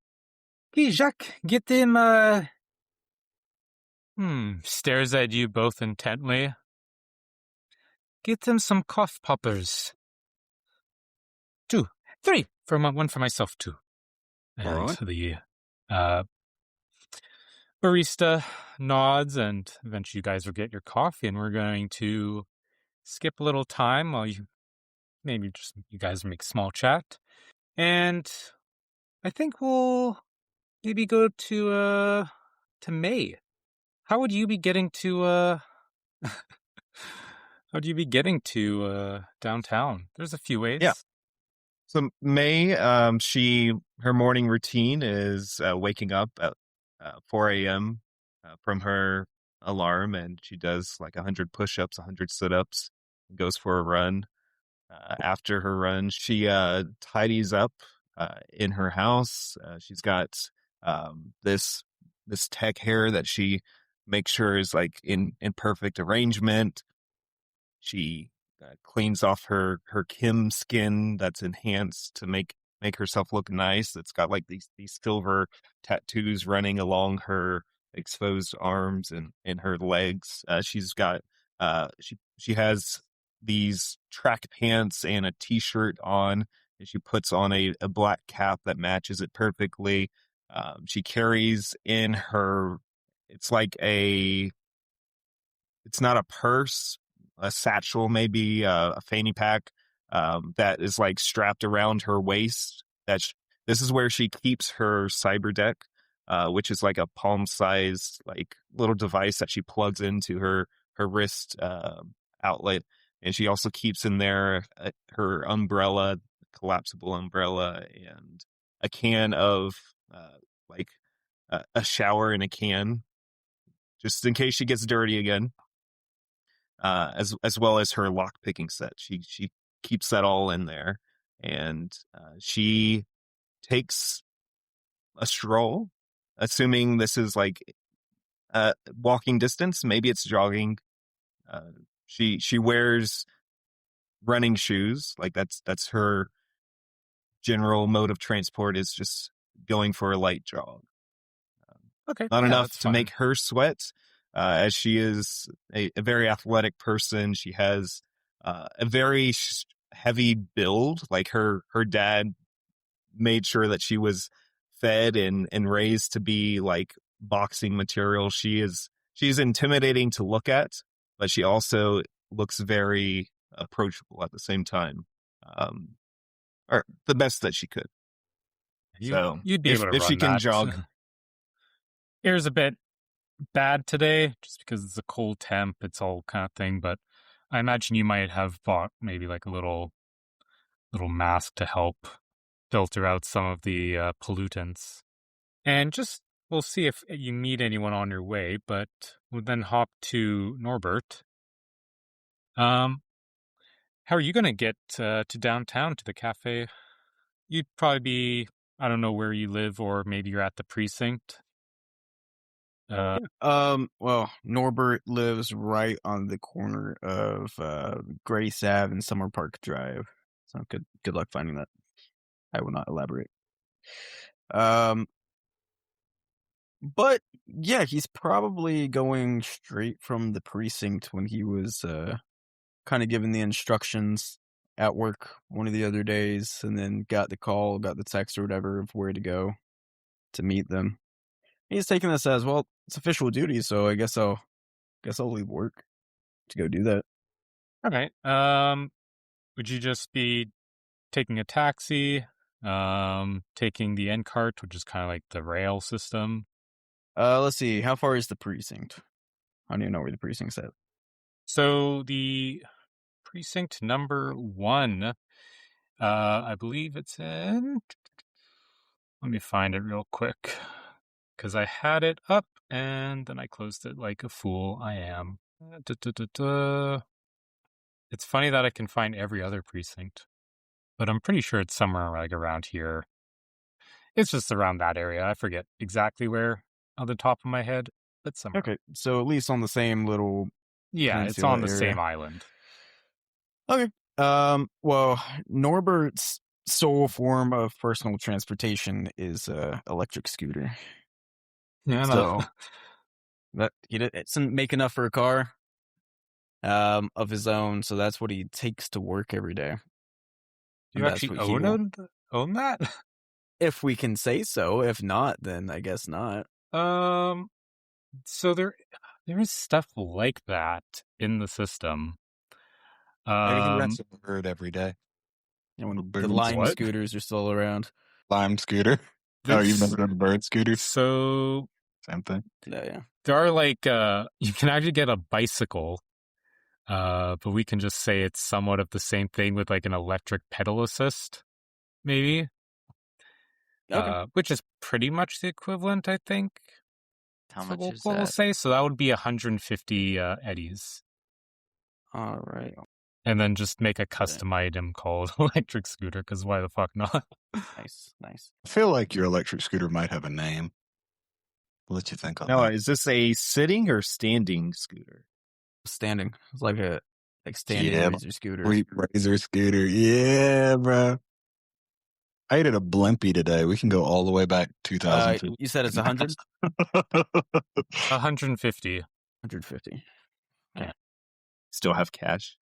Okay, Jacques, get him, stares at you both intently. Get him some cough poppers. 2, 3. One for myself, too. And All right. the barista nods, and eventually you guys will get your coffee, and we're going to skip a little time while you guys make small chat. And I think we'll maybe go to May. How would you be getting to downtown? There's a few ways. Yeah. So May, her morning routine is waking up at 4 a.m. From her alarm, and she does like 100 push-ups, 100 sit-ups, goes for a run, after her run. She tidies up in her house. She's got this tech hair that she makes sure is like in perfect arrangement. She cleans off her Kim skin that's enhanced to make herself look nice. It's got like these silver tattoos running along her exposed arms and her legs. She's got she has these track pants and a t-shirt on, and she puts on a black cap that matches it perfectly. She carries in her, it's like it's not a purse, a satchel, maybe a fanny pack that is like strapped around her waist. This is where she keeps her cyber deck, which is like a palm-sized like little device that she plugs into her wrist outlet, and she also keeps in there her umbrella, collapsible umbrella, and a can of like a shower in a can, just in case she gets dirty again. As well as her lock picking set. She keeps that all in there, and she takes a stroll, assuming this is like walking distance. Maybe it's jogging. She wears running shoes. Like that's her general mode of transport, is just going for a light jog. Okay, not enough to make her sweat. As she is a very athletic person. She has a very heavy build. Like her dad made sure that she was fed and raised to be like boxing material. She's intimidating to look at, but she also looks very approachable at the same time. Or the best that she could. You'd be able to if run she can that. jog. Air's a bit bad today, just because it's a cold temp. It's all kind of thing, but I imagine you might have bought maybe like a little mask to help filter out some of the pollutants. And just we'll see if you meet anyone on your way, but we'll then hop to Norbert. How are you going to get to downtown to the cafe? You'd probably be, I don't know where you live, or maybe you're at the precinct. Well, Norbert lives right on the corner of Grace Ave and Summer Park Drive. So good luck finding that. I will not elaborate. But yeah, he's probably going straight from the precinct when he was kind of given the instructions at work one of the other days, and then got the text or whatever of where to go to meet them. He's taking this as, well, it's official duty, so I guess I'll leave work to go do that. Okay. Would you just be taking a taxi, taking the N cart, which is kind of like the rail system? Let's see. How far is the precinct? I don't even know where the precinct's at. So the precinct number 1, I believe it's in... Let me find it real quick, because I had it up and then I closed it like a fool I am. It's funny that I can find every other precinct, but I'm pretty sure it's somewhere like around here. It's just around that area. I forget exactly where on the top of my head, but somewhere. Okay, so at least on the same little... Yeah, it's on the same island. Okay. Well, Norbert's sole form of personal transportation is electric scooter. Yeah, so that he doesn't make enough for a car of his own, so that's what he takes to work every day. Do you actually own that? If we can say so. If not, then I guess not. So there is stuff like that in the system. Maybe he rents a bird every day. And when the Lime scooters are still around. Lime scooter? Oh, you've never done a bird scooter? So... Same thing. Yeah. There are like, you can actually get a bicycle, but we can just say it's somewhat of the same thing with like an electric pedal assist, maybe. Okay. Which is pretty much the equivalent, I think. How much is we'll that? say, so that would be 150 eddies. All right. And then just make a custom item called electric scooter, because why the fuck not? Nice. I feel like your electric scooter might have a name. I'll let you think on that. Is this a sitting or standing scooter? Standing. It's like a standing razor scooter. Razor scooter. Yeah, bro. I ate at a Blimpie today. We can go all the way back 2000. You said it's 100? 150. 150. Okay. Still have cash?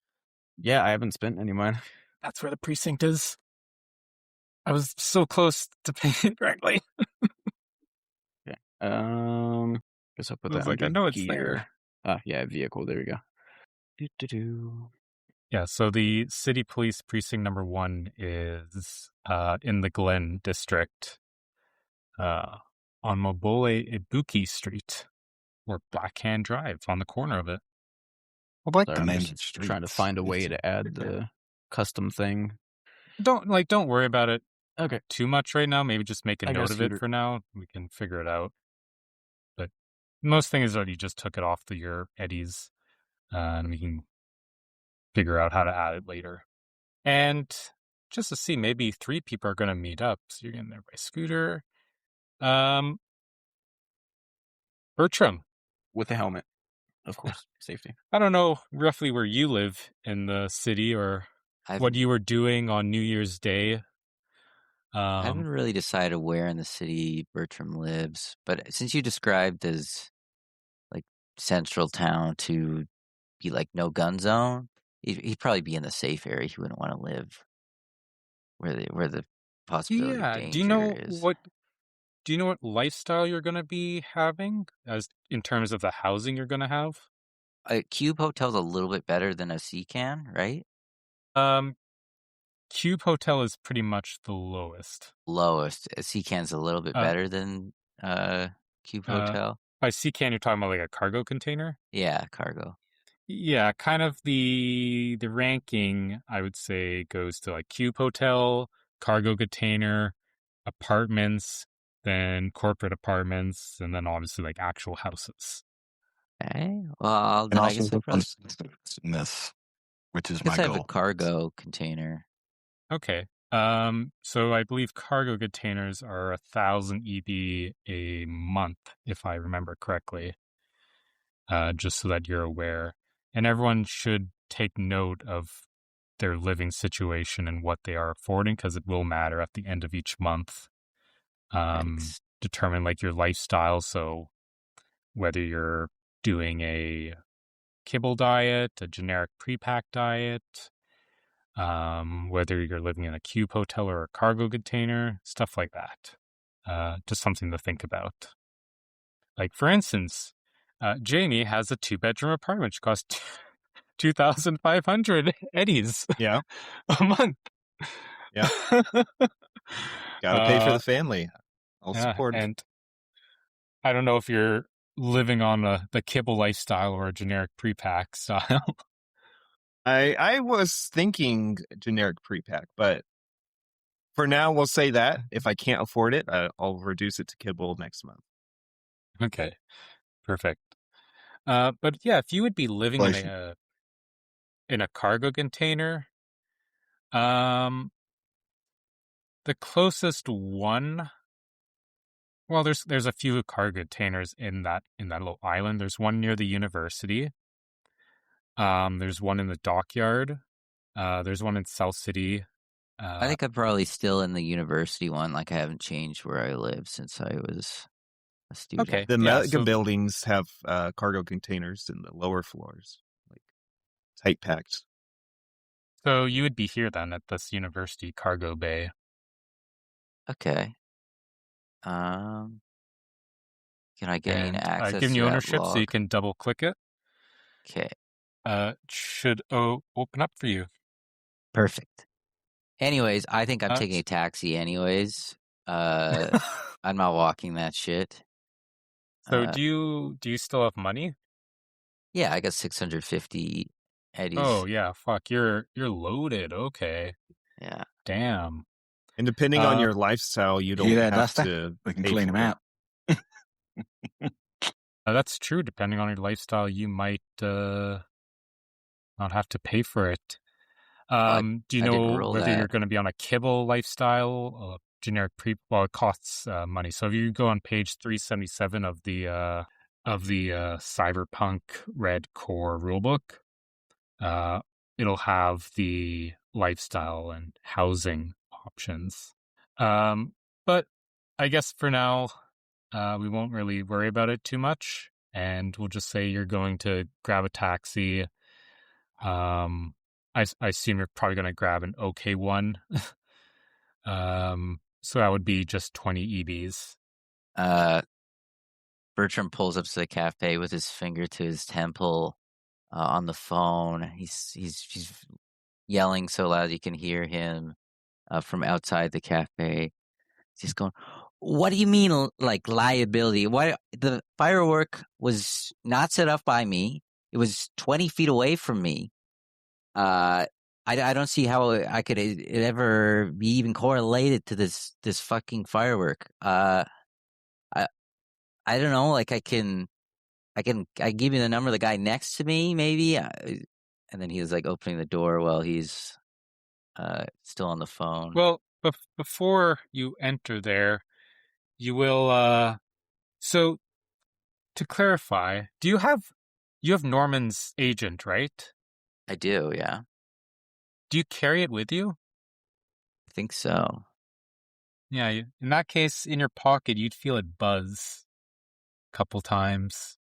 Yeah, I haven't spent any money. That's where the precinct is. I was so close to paying it correctly. Okay. Guess I'll put that I know it's gear. Yeah, vehicle. There we go. Yeah, so the city police precinct number 1 is in the Glen district on Mobole Ibuki Street, or Blackhand Drive, on the corner of it. I like Sorry, the I'm name just of the street. trying to find a way to add the custom thing. Don't worry about it Okay. too much right now. Maybe just make a I got note a of it scooter. for now. We can figure it out. But most thing is that you just took it off your eddies, and we can figure out how to add it later. And just to see, maybe 3 people are going to meet up. So you're getting there by scooter. Bertram. With a helmet, of course. Safety. I don't know roughly where you live in the city, or what you were doing on New Year's Day. I haven't really decided where in the city Bertram lives, but since you described as like central town to be like no gun zone, he'd probably be in the safe area. He wouldn't want to live where the possibility of danger do you know is. Do you know what lifestyle you're going to be having, as in terms of the housing you're going to have? A Cube Hotel's a little bit better than a Seacan, right? Cube Hotel is pretty much the lowest. Lowest. A Seacan's a little bit better than Cube Hotel. By Seacan, you're talking about like a cargo container? Yeah, cargo. Yeah, kind of the ranking, I would say, goes to like Cube Hotel, cargo container, apartments, then corporate apartments, and then obviously like actual houses. Okay. Well, then I guess in this, which is I guess my I have goal. a cargo container. Okay. So I believe cargo containers are 1,000 EB a month, if I remember correctly. Just so that you're aware. And everyone should take note of their living situation and what they are affording, because it will matter at the end of each month. Determine like your lifestyle. So whether you're doing a kibble diet, a generic pre-pack diet, whether you're living in a cube hotel or a cargo container, stuff like that. Just something to think about. Like, for instance, Jamie has a 2-bedroom apartment which costs 2,500 eddies a month. Yeah. Gotta pay for the family. I'll support it. And I don't know if you're living on the kibble lifestyle or a generic pre-pack style. I was thinking generic pre-pack, but for now we'll say that. If I can't afford it, I'll reduce it to kibble next month. Okay, perfect. But yeah, if you would be living in a cargo container, the closest one. Well, there's a few cargo containers in that little island. There's one near the university. There's one in the dockyard. There's one in South City. I think I'm probably still in the university one. Like, I haven't changed where I live since I was a student. Okay. The mega buildings have cargo containers in the lower floors, like tight packed. So you would be here then at this university cargo bay. Okay. Can I gain access? I've given you to ownership, that log? so you can double click it. Okay. Should open up for you. Perfect. Anyways, I think I'm taking a taxi. Anyways, I'm not walking that shit. So do you still have money? Yeah, I got 650 eddies. Oh yeah, fuck, you're loaded. Okay. Yeah. Damn. And depending on your lifestyle, you don't have to. We can clean them out. That's true. Depending on your lifestyle, you might not have to pay for it. Do you know whether you're going to be on a kibble lifestyle, generic well, it costs money. So if you go on page 377 of the Cyberpunk Red Core rulebook, it'll have the lifestyle and housing options. But I guess for now, we won't really worry about it too much, and we'll just say you're going to grab a taxi. I assume you're probably going to grab an okay one. So that would be just 20 EBs. Bertram pulls up to the cafe with his finger to his temple on the phone. He's yelling so loud you can hear him from outside the cafe. He's just going, "What do you mean, like, liability? Why the firework was not set up by me? It was 20 feet away from me. I don't see how I could ever be even correlated to this fucking firework. I don't know. Like, I give you the number of the guy next to me, maybe." And then he was like opening the door while he's still on the phone. Well, before you enter there, you will. So to clarify, you have Norman's agent, right? I do, yeah. Do you carry it with you? I think so. Yeah, in that case, in your pocket, you'd feel it buzz a couple times.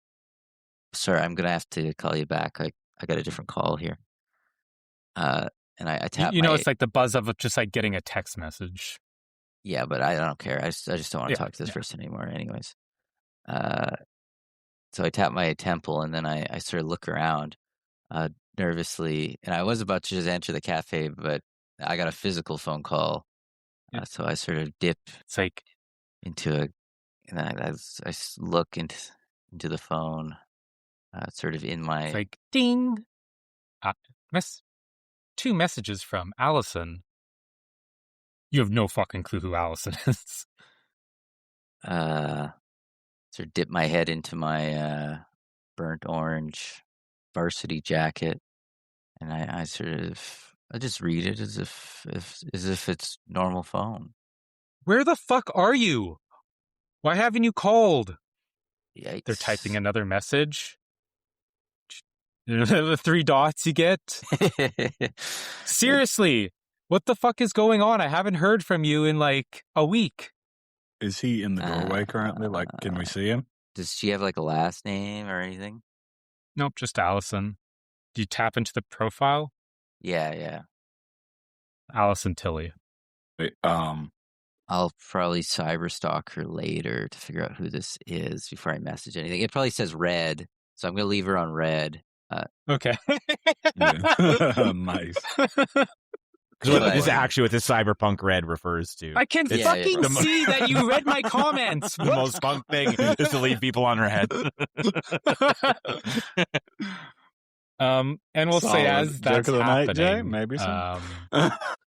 Sir, I'm going to have to call you back. I got a different call here. And I tap you know, it's like the buzz of just like getting a text message. Yeah, but I don't care. I just don't want to talk to this person anymore anyways. So I tap my temple, and then I sort of look around nervously, and I was about to just enter the cafe, but I got a physical phone call. So I sort of dip into and I look into the phone, sort of in my... It's like, ding! 2 messages from Allison. You have no fucking clue who Allison is. Sort of dip my head into my burnt orange varsity jacket, and I just read it as if it's normal phone. Where the fuck are you? Why haven't you called? Yikes. They're typing another message. The 3 dots you get. Seriously, what the fuck is going on? I haven't heard from you in like a week. Is he in the doorway currently? Like, can we see him? Does she have like a last name or anything? Nope, just Allison. Do you tap into the profile? Yeah. Allison Tilly. Wait, I'll probably cyberstalk her later to figure out who this is before I message anything. It probably says red, so I'm going to leave her on red. Okay. Nice. This is actually what the Cyberpunk Red refers to. I can fucking see that you read my comments. The most punk thing is to leave people on red. And we'll say as that's happening, night, Jay? Maybe so.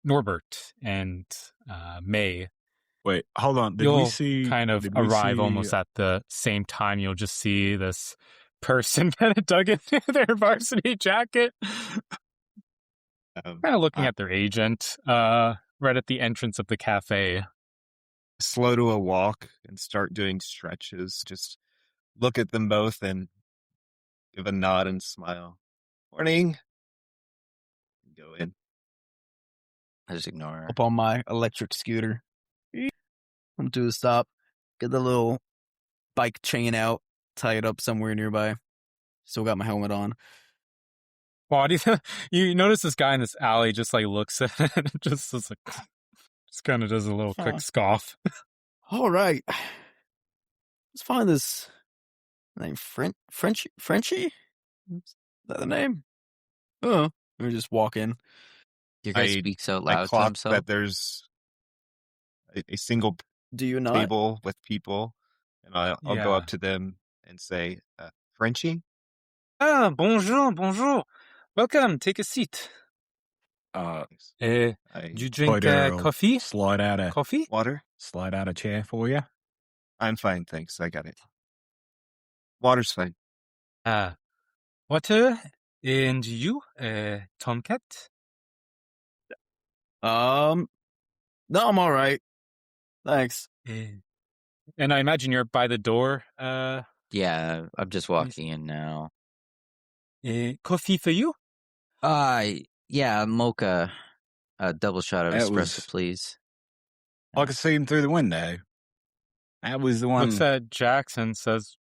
Norbert and May. Wait, hold on. You'll kind of arrive almost at the same time. You'll just see this person kind of dug into their varsity jacket, kind of looking at their agent right at the entrance of the cafe. Slow to a walk and start doing stretches. Just look at them both and give a nod and smile. Morning. Go in. I just ignore her. Up on my electric scooter. Come to a stop. Get the little bike chain out. Tie it up somewhere nearby. Still got my helmet on. Wow, you notice this guy in this alley just like looks at it and just kind of does a little quick scoff. All right. Let's find this name. Frenchie? Is that the name? Oh, let me just walk in. Your guy speaks out loud to himself. That there's a single table with people, and I'll go up to them and say, Frenchie? Bonjour. Welcome, take a seat. Do you drink coffee? Slide out a coffee? Water? Slide out a chair for you. I'm fine, thanks. I got it. Water's fine. Water, and you, Tomcat? No, I'm all right. Thanks. And I imagine you're by the door. Yeah, I'm just walking in now. Coffee for you? Yeah, mocha. A double shot of That espresso, was- please. I could see him through the window. That was the one. Looks at Jax and says,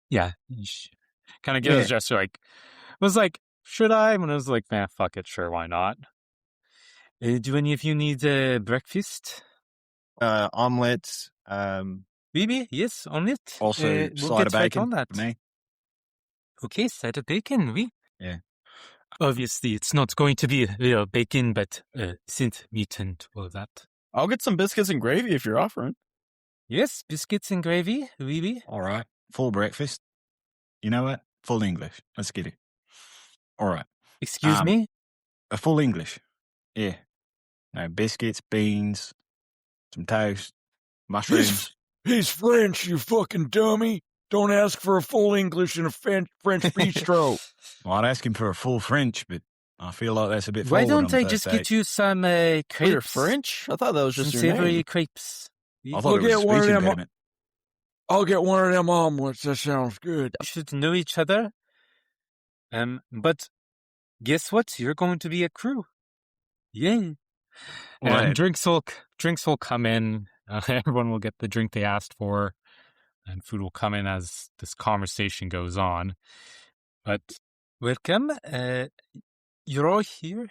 yeah. Kind of gives a gesture like, was like, should I? And I was like, man, fuck it, sure, why not? Do any of you need breakfast? Omelets. Maybe, yes, omelette. Also, we'll side get of right bacon on that. for me. Okay, side of bacon, oui. Yeah. Obviously, it's not going to be real bacon, but synth meat and all that. I'll get some biscuits and gravy if you're offering. Yes, biscuits and gravy, oui, oui. All right. Full breakfast. You know what? Full English. Let's get it. All right. Excuse me? A full English. Yeah. No, biscuits, beans, some toast, mushrooms. He's French, you fucking dummy. Don't ask for a full English in a French bistro. Well, I'd ask him for a full French, but I feel like that's a bit Why forward don't on I the just first get you some crepes? You're French? I thought that was Some just your savory name. crepes. date. I thought it was a I'll get one of speech them- impediment. I'll get one of them omelets. That sounds good. You should know each other. But guess what? You're going to be a crew. Yay. What? And drinks will come in. Everyone will get the drink they asked for, and food will come in as this conversation goes on. But welcome. You're all here.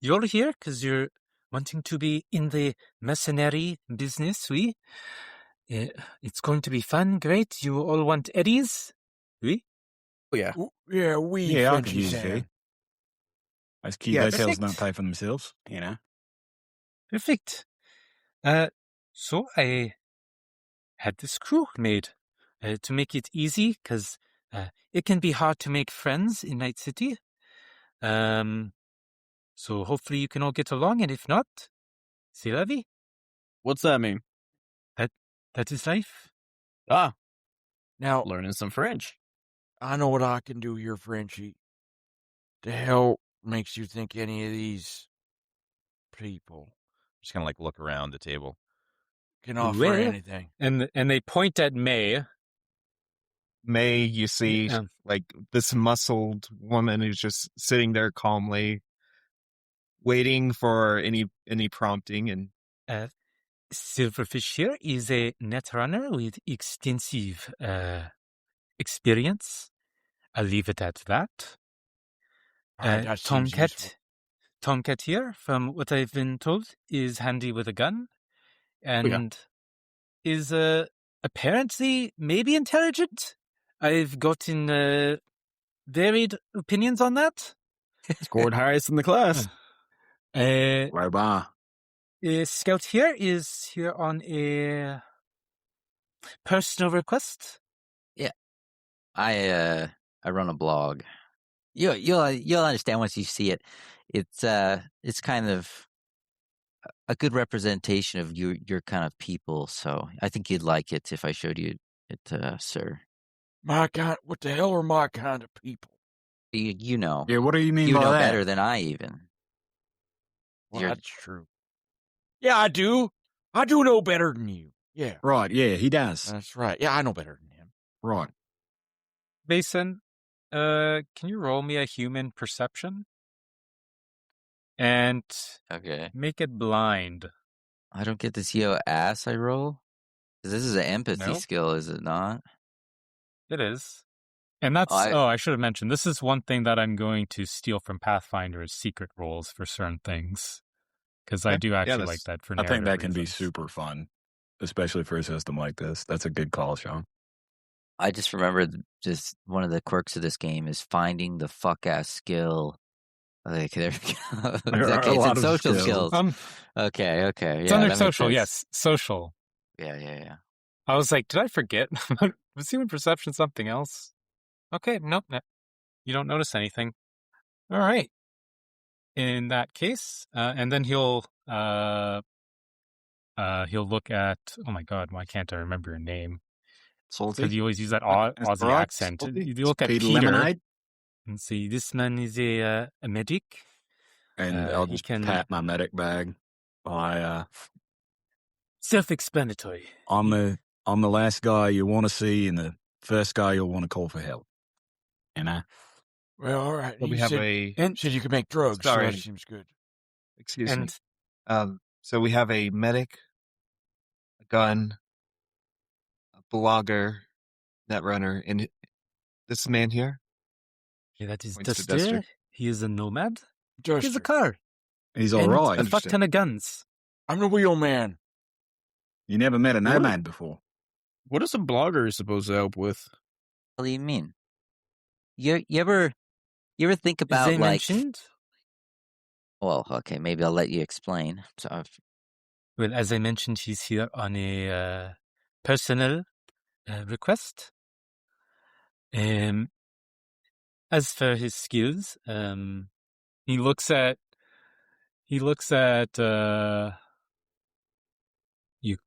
You're all here because you're wanting to be in the mercenary business, oui? It's going to be fun, great. You all want eddies, oui? Oh, yeah. Yeah, Yeah, I could Frenchie use Sam. it. Those cute Yeah, hotels perfect. don't pay for themselves, Perfect. So I had this crew made to make it easy because it can be hard to make friends in Night City. So hopefully you can all get along, and if not, c'est la vie. What's that mean? That is life. Ah, Now, learning some French. I know what I can do here, Frenchie. The hell makes you think any of these people Just kind of like look around the table. can offer Well, anything? And they point at May. May, you see, Yeah. like this muscled woman who's just sitting there calmly, waiting for any prompting. And Silverfish here is a netrunner with extensive experience. I'll leave it at that. All right, that seems useful. Tomcat here, from what I've been told, is handy with a gun and is apparently maybe intelligent. I've gotten varied opinions on that. Scored highest in the class. Bye-bye. Scout here is here on a personal request. I run a blog. You'll understand once you see it. It's kind of a good representation of your kind of people. So I think you'd like it if I showed you it, sir. My kind. What the hell are my kind of people? You know. Yeah, what do you mean You by know that? better than I even. Well, You're- that's true. Yeah, I do. I do know better than you. Yeah, Right, yeah, he does. that's right. Yeah, I know better than him. Right. Mason, can you roll me a human perception? And Okay. make it blind. I don't get to see how ass I roll. 'Cause this is an empathy No. skill, is it not? It is. And that's, I should have mentioned, this is one thing that I'm going to steal from Pathfinder's secret rolls for certain things. Because I do actually like that for I think narrative that can be reasons. super fun, especially for a system like this. That's a good call, Sean. I just remembered just one of the quirks of this game is finding the fuck ass skill. Like there we go. There are a Okay, it's lot in of social skills. skills. Okay. It's Yeah, under that makes social, sense. yes. Social. Yeah. I was like, did I forget? Was human perception something else? Okay, nope. You don't notice anything. All right. In that case, and then he'll look at, oh my God, why can't I remember your name? Salty? Because you always use that That's Aussie right, accent. salty. You look at Peter Peter Lemonade? and see, this man is a medic. And I'll just pat my medic bag. Self-explanatory. I'm the last guy you want to see and the first guy you'll want to call for help. Well, all right. So we have a... said you could make drugs, so Sorry. that seems good. Excuse me. So we have a medic, a gun, a blogger, netrunner, and this man here. Yeah, that is Points to Duster. He is a nomad. Duster. He has a car. He's all right. A fuck ton of guns. I'm the wheelman. You never met a nomad before. What is a blogger supposed to help with? What do you mean? You ever think about Is they mentioned? Well, okay, maybe I'll let you explain. So, Well, as I mentioned, he's here on a personal request. As for his skills, he looks at you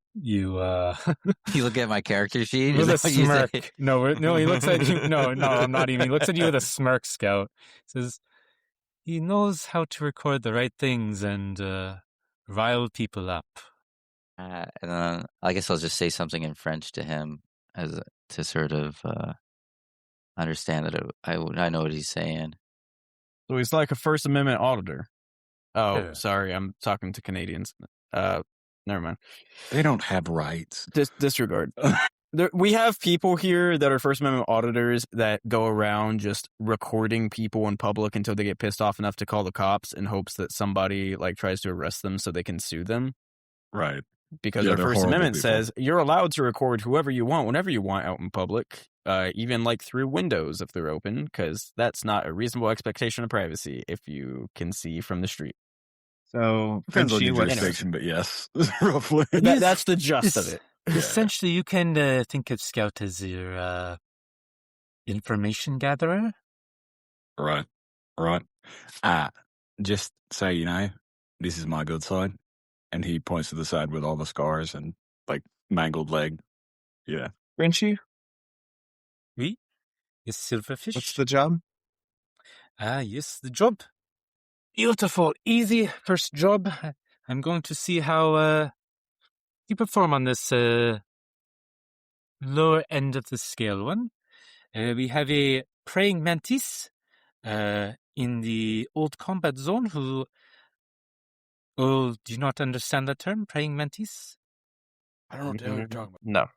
you look at my character sheet with a smirk. No, he looks at you. No, I'm not even. He looks at you with a smirk, Scout. Says he knows how to record the right things and rile people up. And then I guess I'll just say something in French to him to sort of understand that I know what he's saying. So he's like a First Amendment auditor. Oh, Yeah. sorry, I'm talking to Canadians. Never mind. They don't have rights. Disregard. We have people here that are First Amendment auditors that go around just recording people in public until they get pissed off enough to call the cops in hopes that somebody tries to arrest them so they can sue them. Right. Because our First Amendment says you're allowed to record whoever you want, whenever you want out in public, even through windows if they're open, because that's not a reasonable expectation of privacy if you can see from the street. So, depends on your jurisdiction, but yes, roughly. That's the gist of it. Essentially, you can think of Scout as your information gatherer. Right. Just so you know, this is my good side. And he points to the side with all the scars and mangled leg. Yeah. Frenchie? Oui. Yes, Silverfish. What's the job? Yes, the job. Beautiful, easy first job. I'm going to see how you perform on this lower end of the scale one. We have a praying mantis in the old combat zone who... Oh, do you not understand the term, praying mantis? I don't know what you're talking about. No.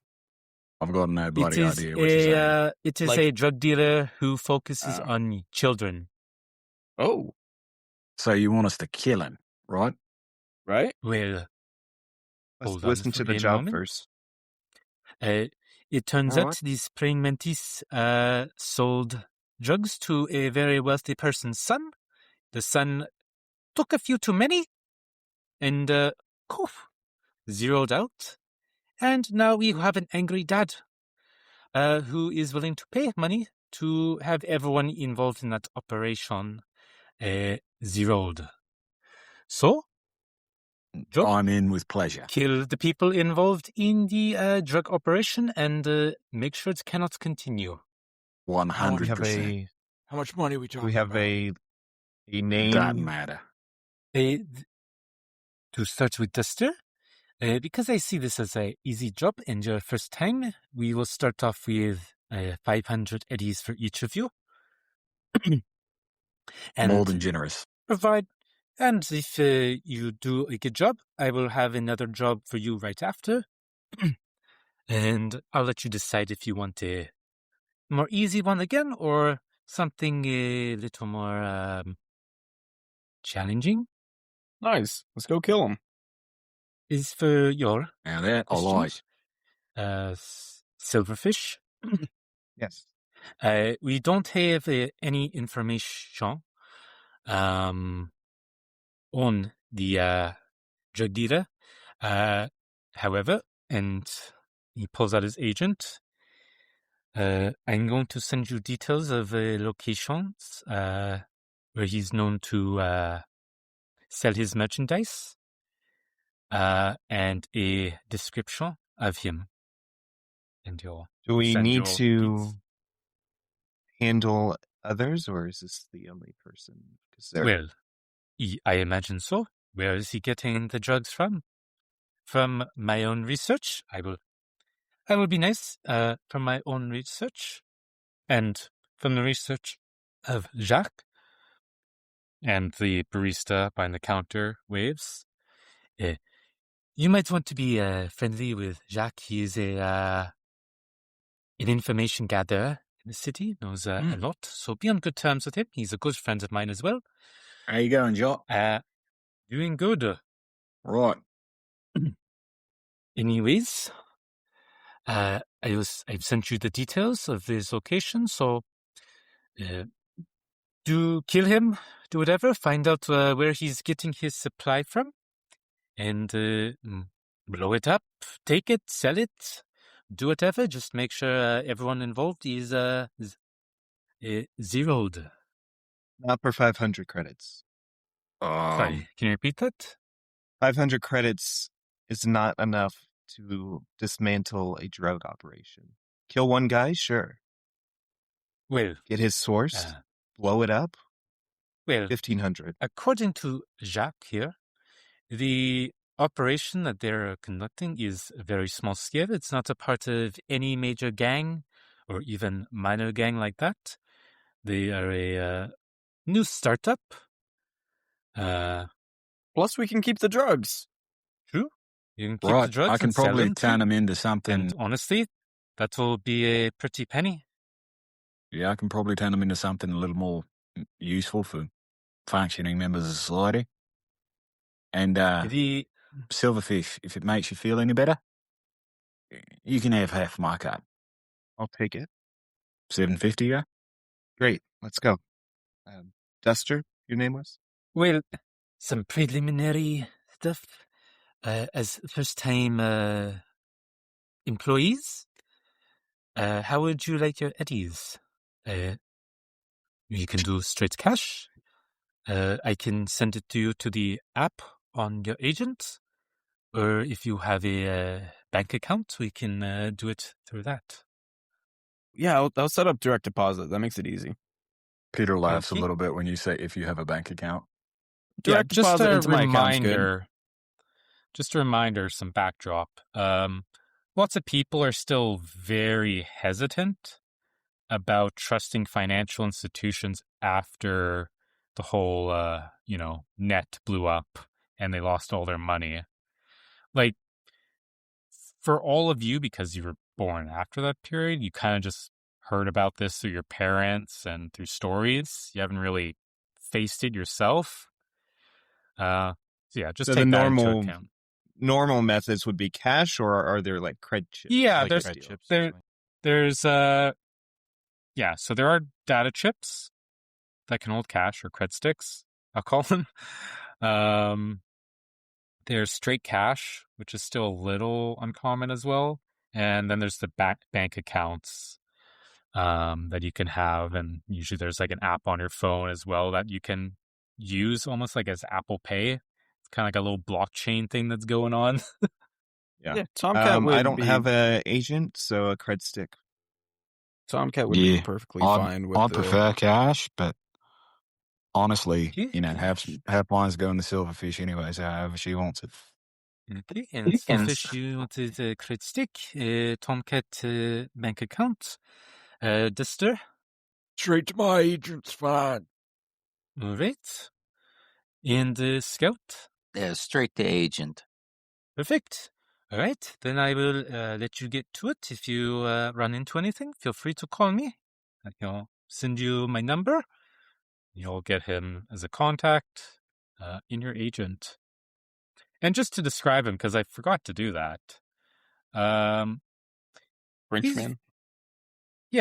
I've got no bloody idea what you're saying. It is a drug dealer who focuses on children. Oh. So you want us to kill him, right? Right? Well, let's listen to the job first. It turns out these praying mantis sold drugs to a very wealthy person's son. The son took a few too many and zeroed out. And now we have an angry dad who is willing to pay money to have everyone involved in that operation zeroed. So, I'm in with pleasure. Kill the people involved in the drug operation and make sure it cannot continue. 100%. How much money are we talking We have about? a name. Doesn't matter. To start with Duster, because I see this as an easy job and your first time, we will start off with 500 eddies for each of you. And more than generous. And if you do a good job, I will have another job for you right after. And I'll let you decide if you want a more easy one again or something a little more challenging. Nice. Let's go kill him. Is for your now that I like. Silverfish. Yes. We don't have any information on the drug dealer. However, and he pulls out his agent. I'm going to send you details of locations where he's known to sell his merchandise and a description of him. And do we need to deeds. handle others, or is this the only person? Well, I imagine so. Where is he getting the drugs from? From my own research. I will be nice. From my own research, and from the research of Jacques. And the barista behind the counter waves. You might want to be friendly with Jacques. He is an information gatherer in the city, knows a lot. So be on good terms with him. He's a good friend of mine as well. How you going, Jock? Doing good. Right. Anyways, I've sent you the details of his location, so do kill him, do whatever, find out where he's getting his supply from, and blow it up, take it, sell it, do whatever. Just make sure everyone involved is zeroed. Not for 500 credits. Sorry, can you repeat that? 500 credits is not enough to dismantle a drug operation. Kill one guy, sure. Well, get his source, blow it up. Well, 1,500. According to Jacques here, the operation that they're conducting is a very small scale. It's not a part of any major gang or even minor gang like that. They are a new startup. Plus, we can keep the drugs. True. You can keep the drugs. I can probably turn them into something. And honestly, that will be a pretty penny. Yeah, I can probably turn them into something a little more useful for functioning members of society. And the Silverfish, if it makes you feel any better, you can have half my cut. I'll take it. $7.50, yeah? Great. Let's go. Duster, your name was? Well, some preliminary stuff. As first-time employees, how would you like your eddies? You can do straight cash. I can send it to you to the app on your agent. Or if you have a bank account, we can do it through that. Yeah, I'll set up direct deposit. That makes it easy. Peter laughs a little bit when you say if you have a bank account. Direct deposit into my account's good. Just a reminder, some backdrop. Lots of people are still very hesitant about trusting financial institutions after the whole, net blew up and they lost all their money. Like, for all of you, because you were born after that period, you kind of just heard about this through your parents and through stories. You haven't really faced it yourself. So yeah, just take that into account. Normal methods would be cash, or are there like cred chips? Yeah, like there's so there are data chips that can hold cash, or cred sticks, I'll call them. There's straight cash, which is still a little uncommon as well. And then there's the bank accounts that you can have. And usually there's like an app on your phone as well that you can use almost like as Apple Pay. It's kind of like a little blockchain thing that's going on. Yeah, Tomcat would I don't have an agent, so a cred stick. Tomcat would be perfectly fine with I'd prefer cash, but honestly, half mine's going to Silverfish anyway, so however she wants it. Okay, and Silverfish, you wanted a cred stick, Tomcat bank account, Duster? Straight to my agent's fine. All right. And Scout? Straight to agent. Perfect. All right, then I will let you get to it. If you run into anything, feel free to call me. I'll send you my number. You'll get him as a contact in your agent. And just to describe him, because I forgot to do that. Frenchman? He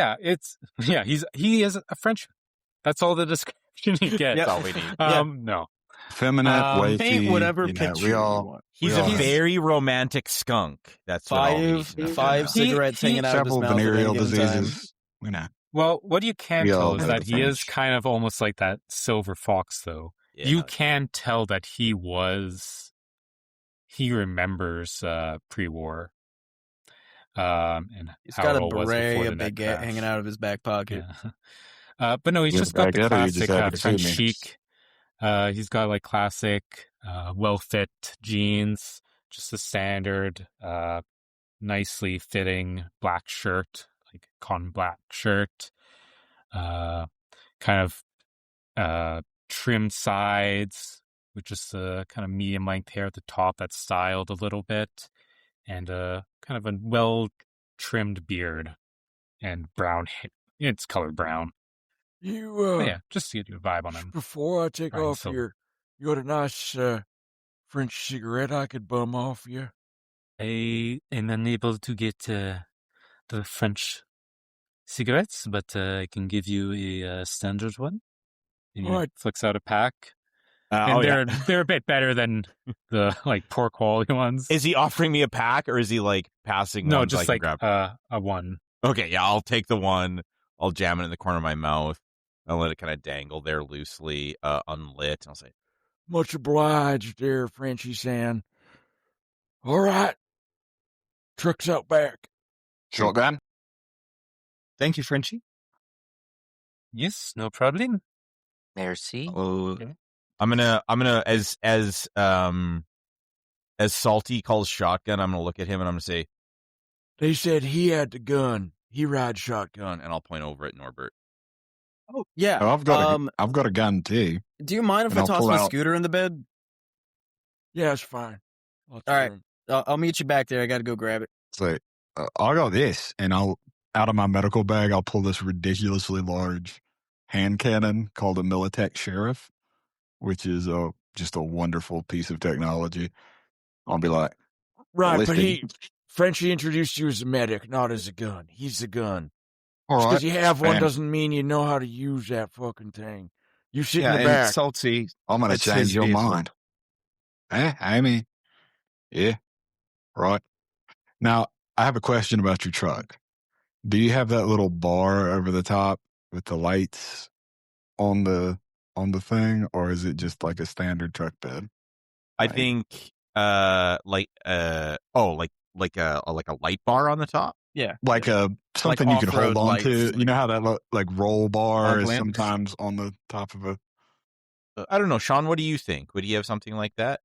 is a Frenchman. That's all the description you get. That's all we need. No. Feminine, wavy, paint whatever picture you want. He's a very romantic skunk. That's five cigarettes hanging out of his mouth. Several venereal diseases. Well, what you can tell is that he is kind of almost like that silver fox, though. Yeah. You can tell that he remembers pre-war. And he's got a beret, a baguette hanging out of his back pocket. Yeah. But no, he's just got the classic French chic. He's got like classic, well-fit jeans, just a standard, nicely fitting black shirt, like cotton black shirt, kind of trimmed sides with just a kind of medium length hair at the top that's styled a little bit, and kind of a well trimmed beard and brown hair. It's colored brown. Yeah, just to get you a vibe on him. Before I take off here, you got a nice French cigarette I could bum off you? I am unable to get the French cigarettes, but I can give you a standard one. And he flicks out a pack. And they're a bit better than the like poor quality ones. Is he offering me a pack, or is he like passing? No, one just so like grab? a one. Okay, yeah, I'll take the one. I'll jam it in the corner of my mouth. I'll let it kind of dangle there loosely, unlit. I'll say, "Much obliged, there, Frenchie-san. All right, truck's out back. Shotgun. Thank you, Frenchie. Yes, no problem. Merci. Oh, Okay. I'm gonna as Salty calls shotgun. I'm gonna look at him and I'm gonna say, They said he had the gun. He rides shotgun." and I'll point over at Norbert. Oh, yeah. Oh, I've got a gun too. Do you mind if And I I'll toss pull my out- scooter in the bed? Yeah, it's fine. All right. I'll meet you back there. I got to go grab it. So I got this, and I'll out of my medical bag, I'll pull this ridiculously large hand cannon called a Militech Sheriff, which is just a wonderful piece of technology. I'll be like, Right, but listen. Frenchie introduced you as a medic, not as a gun. He's the gun. All Just right, because you have one man. doesn't mean you know how to use that fucking thing. You sit in the and back. Salty. I'm gonna It's change his your vehicle. mind. Amy. Yeah, right. Now I have a question about your truck. Do you have that little bar over the top with the lights on the thing, or is it just like a standard truck bed? I Right. think like a light bar on the top. Yeah. Like something you could off-road hold on lights, to. like- You know how that like roll bar Fog is lamps? sometimes on the top of a. I don't know, Sean. What do you think? Would he have something like that?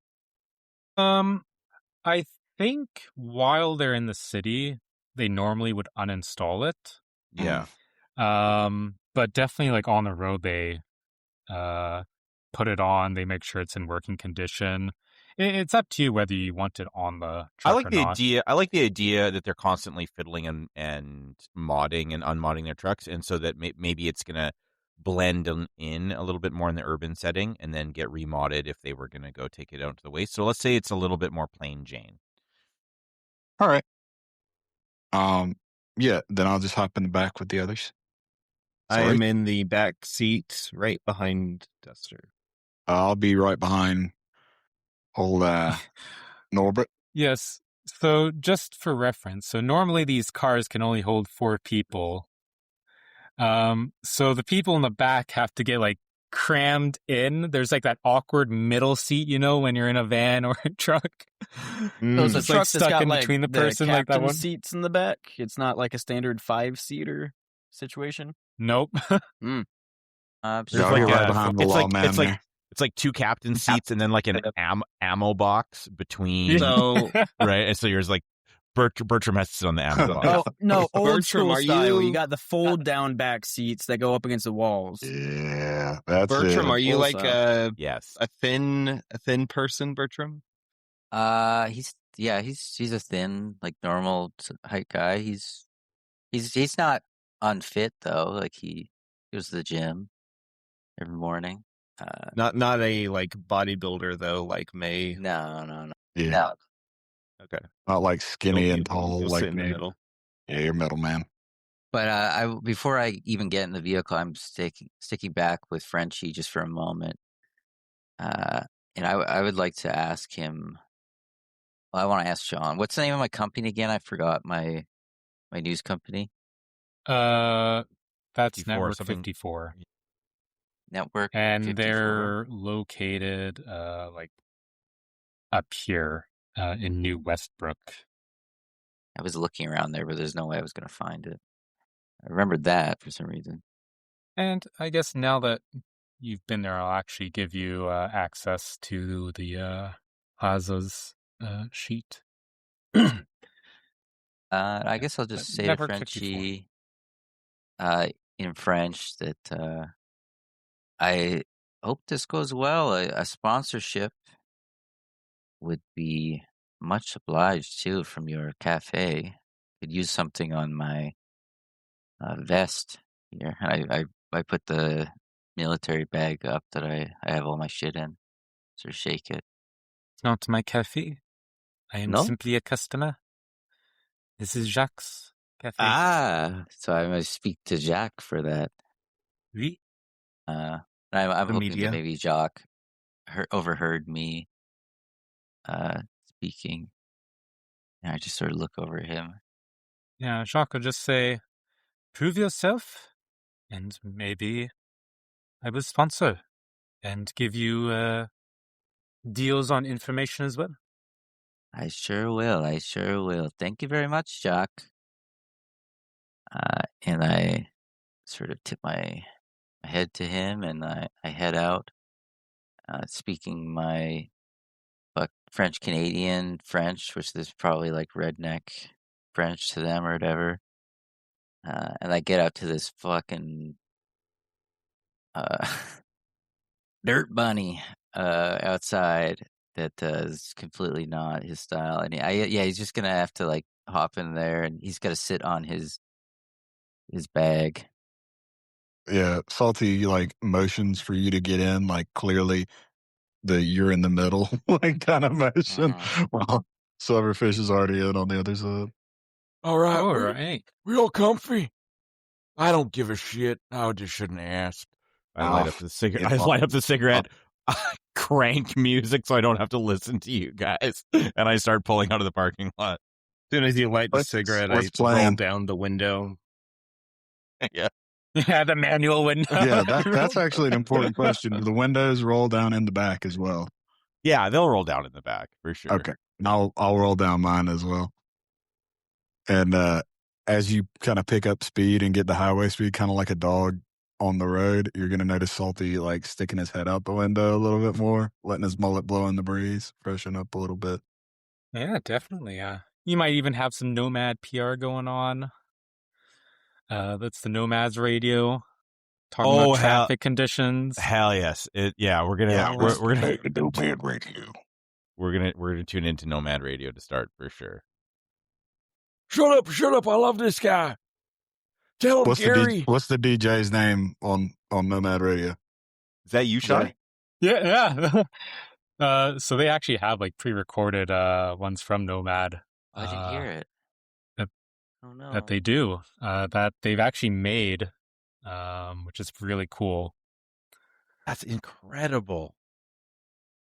I think while they're in the city, they normally would uninstall it. Yeah. But definitely like on the road, they put it on. They make sure it's in working condition. It's up to you whether you want it on the truck I like or the not. idea. I like the idea that they're constantly fiddling and modding and unmodding their trucks, and so that maybe it's gonna blend in a little bit more in the urban setting, and then get remodded if they were gonna go take it out to the waste. So let's say it's a little bit more plain Jane. All right. Yeah. Then I'll just hop in the back with the others. I Sorry. am in the back seat, right behind Duster. I'll be right behind old Norbert. Yes. So just for reference, so normally these cars can only hold 4 people. So the people in the back have to get like crammed in. There's like that awkward middle seat, you know, when you're in a van or a truck. So it's a It's truck like that's stuck got in like between the person like that captain one. seats in the back. It's not like a standard 5-seater situation. Nope. Yeah, Absolutely. I'll be like right a- behind the it's law like- man it's like- there. It's like 2 captain seats and then like an ammo box between. So, Right, and so you're like Bertram has to sit on the ammo box. Oh, no, old Bertram, school are style. you- You got the fold down back seats that go up against the walls. Yeah, that's Bertram, it. are you Full like style. Yes. a thin person, Bertram? He's a thin, like normal height guy. He's not unfit though. Like he goes to the gym every morning. Not a like bodybuilder though, like May. No. Yeah, No. Okay, not like skinny You'll- and tall you'll like sit in the me. middle. Yeah, you're middle man. But before I even get in the vehicle, I'm sticking back with Frenchie just for a moment. And I would like to ask him. Well, I want to ask Sean. What's the name of my company again? I forgot my news company. That's 54 Network something. 54. Network. And 54. they're located like up here in New Westbrook. I was looking around there, but there's no way I was going to find it. I remembered that for some reason. And I guess now that you've been there, I'll actually give you access to the Plaza's sheet. I guess I'll just say to Network 54. Frenchie in French that I hope this goes well. A sponsorship would be much obliged too from your cafe. Could use something on my vest here. I put the military bag up that I have all my shit in. So shake it. It's not my cafe. I am No? simply a customer. This is Jacques' cafe. So I must speak to Jacques for that. Oui. I'm The hoping media. that maybe Jacques overheard me speaking. And I just sort of look over at him. Yeah, Jacques will just say, prove yourself, and maybe I will sponsor and give you deals on information as well. I sure will. Thank you very much, Jacques. And I sort of tip my head to him, and I head out, speaking my French Canadian French, which is probably like redneck French to them or whatever. And I get out to this fucking dirt bunny outside that is completely not his style, and he's just gonna have to like hop in there, and he's got to sit on his bag. Yeah, Salty like motions for you to get in, like clearly you're in the middle, like kind of motion. Well, Silverfish is already in on the other side. All right, All right. we all comfy. I don't give a shit. I just shouldn't ask. I light up the cigarette. I light up the cigarette. I crank music so I don't have to listen to you guys, and I start pulling out of the parking lot. As soon as you light the cigarette, I roll down the window. Yeah. Yeah, the manual window. Yeah, that's actually an important question. Do the windows roll down in the back as well? Yeah, they'll roll down in the back for sure. Okay, I'll roll down mine as well. And as you kind of pick up speed and get the highway speed, kind of like a dog on the road, you're going to notice Salty like sticking his head out the window a little bit more, letting his mullet blow in the breeze, freshen up a little bit. Yeah, definitely. You might even have some Nomad PR going on. That's the Nomad's radio. Talking about traffic conditions. Hell yes. We're gonna Nomad radio. We're gonna tune into Nomad Radio to start for sure. Shut up! I love this guy. Tell him, Gary. What's the DJ's name on Nomad Radio? Is that you, Sean? Yeah. So they actually have like pre-recorded ones from Nomad. I didn't hear it. That they do. That they've actually made, which is really cool. That's incredible.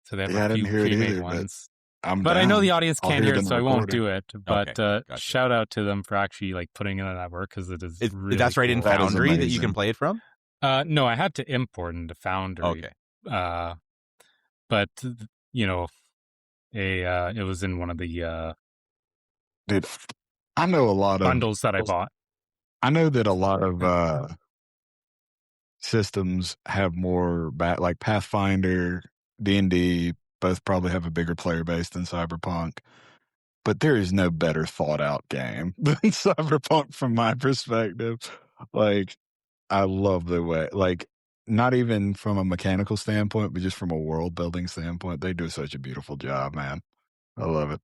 So they have a few pre-made ones. But I know the audience can't hear it, so I won't do it. But gotcha. Shout out to them for actually like putting in that work because it is really that's right cool. in Foundry that you can play it from? No, I had to import into Foundry. Okay. But you know, it was in one of the dude. I know a lot of bundles that I bought. I know that a lot of systems have more like Pathfinder, D&D, both probably have a bigger player base than Cyberpunk. But there is no better thought out game than Cyberpunk from my perspective. Like, I love the way, like, not even from a mechanical standpoint, but just from a world building standpoint, they do such a beautiful job, man. I love it.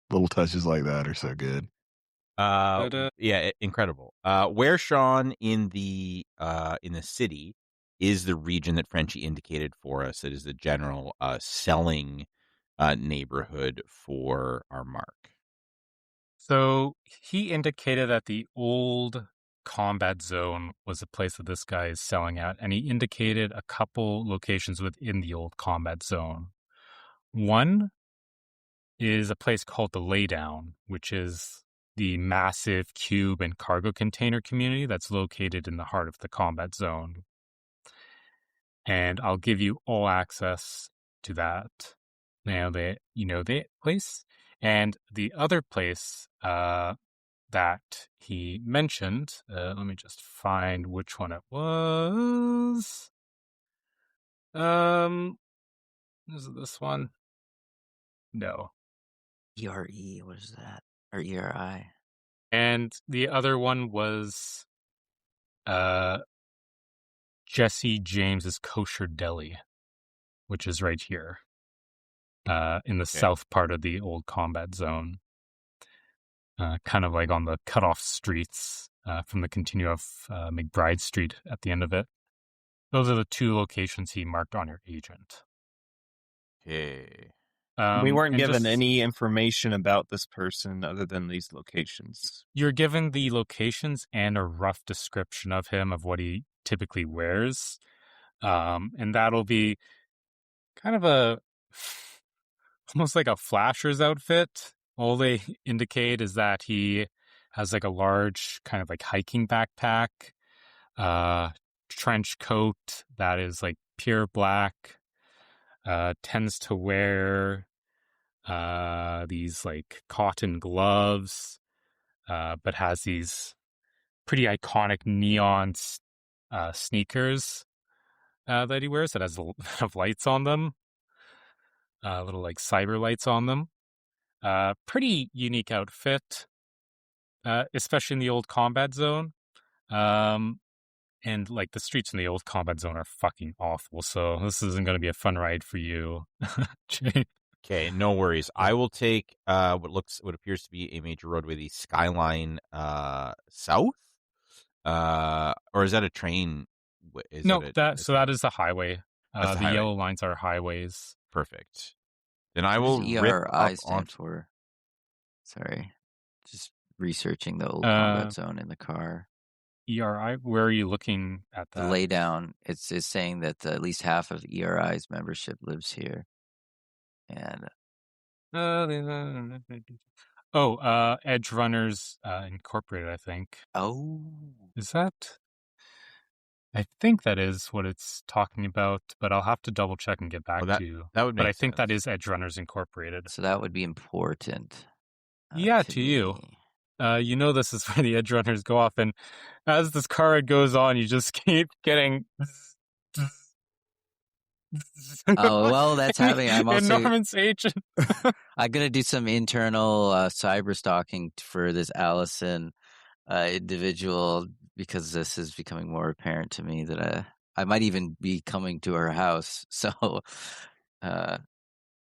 Little touches like that are so good. Yeah, incredible. Where, Sean, in the city is the region that Frenchie indicated for us. It is the general selling neighborhood for our mark. So he indicated that the old combat zone was the place that this guy is selling at, and he indicated a couple locations within the old combat zone. One is a place called the Lowdown, which is the massive cube and cargo container community that's located in the heart of the combat zone. And I'll give you all access to that. Now that you know the place. And the other place that he mentioned, let me just find which one it was. Is it this one? No. ERE, what is that? Or ERI? And the other one was Jesse James's Kosher Deli, which is right here. In the south part of the old combat zone. Kind of like on the cutoff streets from the continue of McBride Street at the end of it. Those are the two locations he marked on your agent. Okay. We weren't given any information about this person other than these locations. You're given the locations and a rough description of him, of what he typically wears. And that'll be kind of almost like a flasher's outfit. All they indicate is that he has like a large kind of like hiking backpack, trench coat that is like pure black, tends to wear these like cotton gloves, but has these pretty iconic neon sneakers that he wears that has a lot of lights on them, little like cyber lights on them. Pretty unique outfit, especially in the old combat zone. And like the streets in the old combat zone are fucking awful, so this isn't going to be a fun ride for you, Jay. Okay, no worries. I will take what appears to be a major roadway, the Skyline South, or is that a train? That is the highway. The highway. Yellow lines are highways. Perfect. Then I will rip up on. Sorry, just researching the old combat zone in the car. ERI, where are you looking at that? The laydown. It's saying that at least half of ERI's membership lives here. And Edgerunners Incorporated, I think. Oh, is that? I think that is what it's talking about, but I'll have to double check and get back to you. That would make sense. I think that is Edgerunners Incorporated. So that would be important. To you. You know this is where the Edgerunners go off, and as this car ride goes on, you just keep getting. Oh, well, that's happening. I'm also Norman's agent. I'm gonna do some internal cyber stalking for this Allison individual, because this is becoming more apparent to me that I might even be coming to her house. So,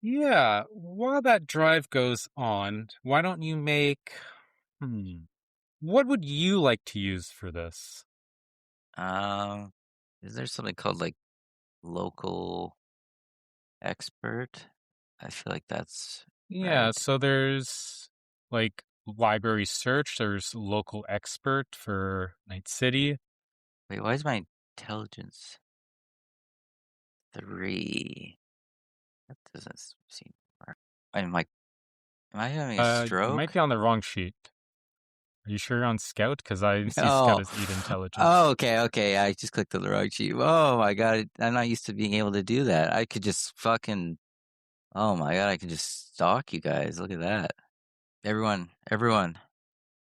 yeah. While that drive goes on, why don't you make? What would you like to use for this? Is there something called like local expert? I feel like that's right. Right. So there's like library search. There's local expert for Night City. Wait, why is my intelligence 3? That doesn't seem right. Am I having a stroke? You might be on the wrong sheet. Are you sure you're on Scout? Because I see Scout as 8 intelligence. Oh, okay. I just clicked on the wrong sheet. Oh my god, I'm not used to being able to do that. I could just fucking. Oh my god, I can just stalk you guys. Look at that. Everyone.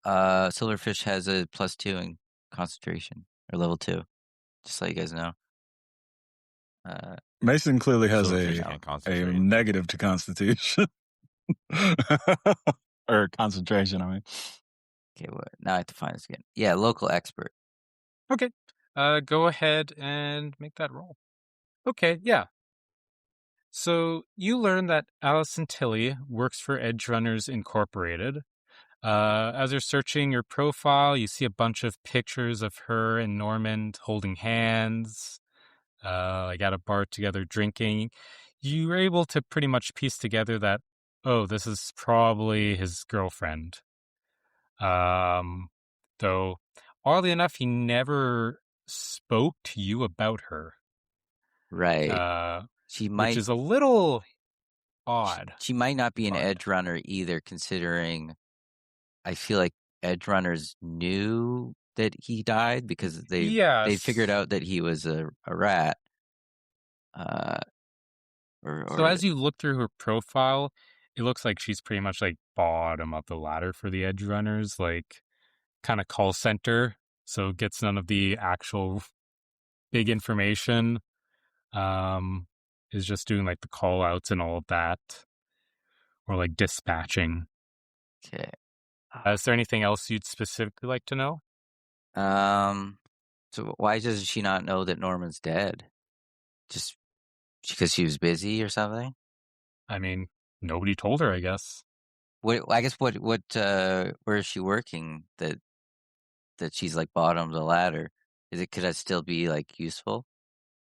Silverfish has a +2 in concentration, or level 2. Just so you guys know. Mason clearly has a negative to constitution. Or concentration, I mean. Okay, now I have to find this again. Yeah, local expert. Okay. Go ahead and make that roll. Okay, yeah. So you learn that Allison Tilley works for Edgerunners Incorporated. As you're searching your profile, you see a bunch of pictures of her and Norman holding hands, like at a bar together drinking. You were able to pretty much piece together that, this is probably his girlfriend. Though, oddly enough, he never spoke to you about her. Right. Which is a little odd. She might not be an Edgerunner either, considering I feel like Edgerunners knew that he died because they figured out that he was a rat. So as you look through her profile, it looks like she's pretty much like bottom of the ladder for the Edgerunners, like kind of call center, so gets none of the actual big information. is just doing like the call outs and all of that, or like dispatching. Okay. Is there anything else you'd specifically like to know? So why does she not know that Norman's dead? Just because she was busy or something? I mean, nobody told her, I guess. What where is she working that she's like bottom of the ladder? Could that still be like useful?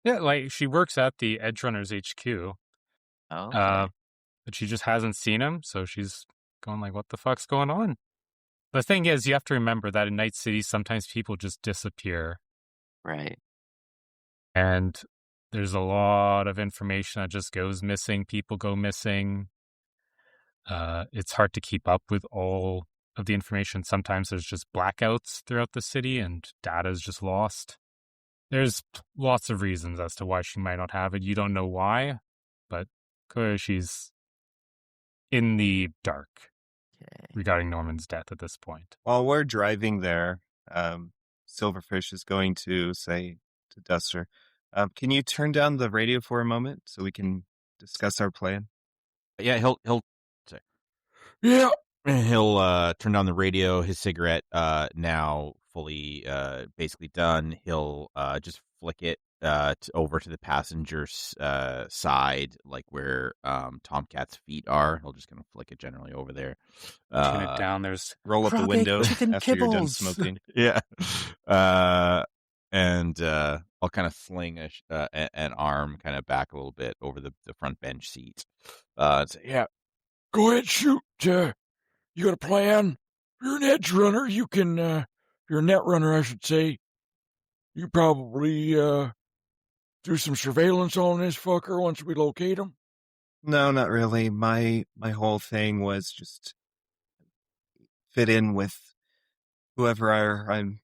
Yeah, like she works at the edgerunners HQ. Oh, okay. But she just hasn't seen him, so she's going like, what the fuck's going on? The thing is, you have to remember that in Night City, sometimes people just disappear. Right. And there's a lot of information that just goes missing. People go missing. It's hard to keep up with all of the information. Sometimes there's just blackouts throughout the city and data is just lost. There's lots of reasons as to why she might not have it. You don't know why, but clearly she's in the dark regarding Norman's death at this point. While we're driving there, Silverfish is going to say to Duster, can you turn down the radio for a moment so we can discuss our plan? Yeah, he'll say, Yeah. and he'll turn down the radio. His cigarette now fully basically done. He'll just flick it over to the passenger's side, like where Tomcat's feet are. He'll just kind of flick it generally over there. Turn it down. There's roll up the window after you're done smoking. Yeah. And I'll kind of fling an arm kind of back a little bit over the front bench seat. And say, Yeah. Go ahead, shoot. You got a plan? If you're an edge runner, you can, if you're a net runner, I should say, you probably do some surveillance on this fucker once we locate him. No, not really. My whole thing was just fit in with whoever I'm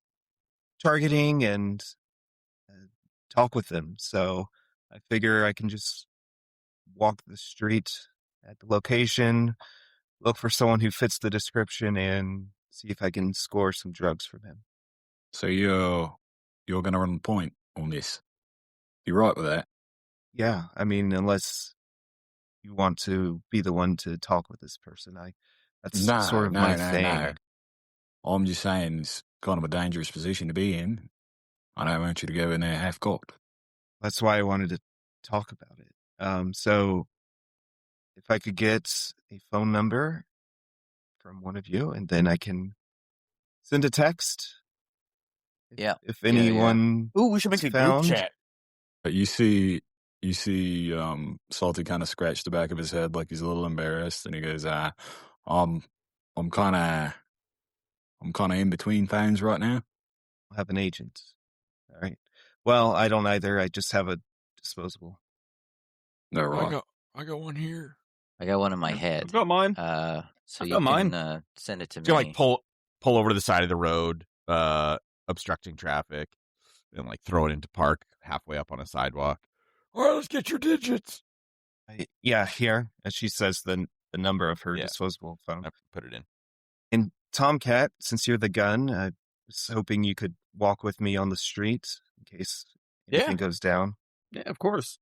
targeting and talk with them. So I figure I can just walk the street at the location, look for someone who fits the description, and see if I can score some drugs from him. So you're going to run point on this? You right with that? Yeah, I mean, unless you want to be the one to talk with this person, that's sort of my thing. No. I'm just saying it's kind of a dangerous position to be in. I don't want you to go in there half-cocked. That's why I wanted to talk about it. So if I could get a phone number from one of you, and then I can send a text. If anyone Ooh, we should make a found. group chat. But you see Salty kind of scratch the back of his head like he's a little embarrassed, and he goes, I'm kind of in between things right now. I have an agent. All right. Well, I don't either. I just have a disposable. No, right. I got one here. I got one in my head. I've got mine. So you can send it to me. you like pull over to the side of the road, obstructing traffic, and like throw it into park halfway up on a sidewalk. All right, let's get your digits. Yeah, here. As she says the number of her disposable phone. I put it in. And Tomcat, since you're the gun, I was hoping you could walk with me on the street in case anything goes down. Yeah, of course.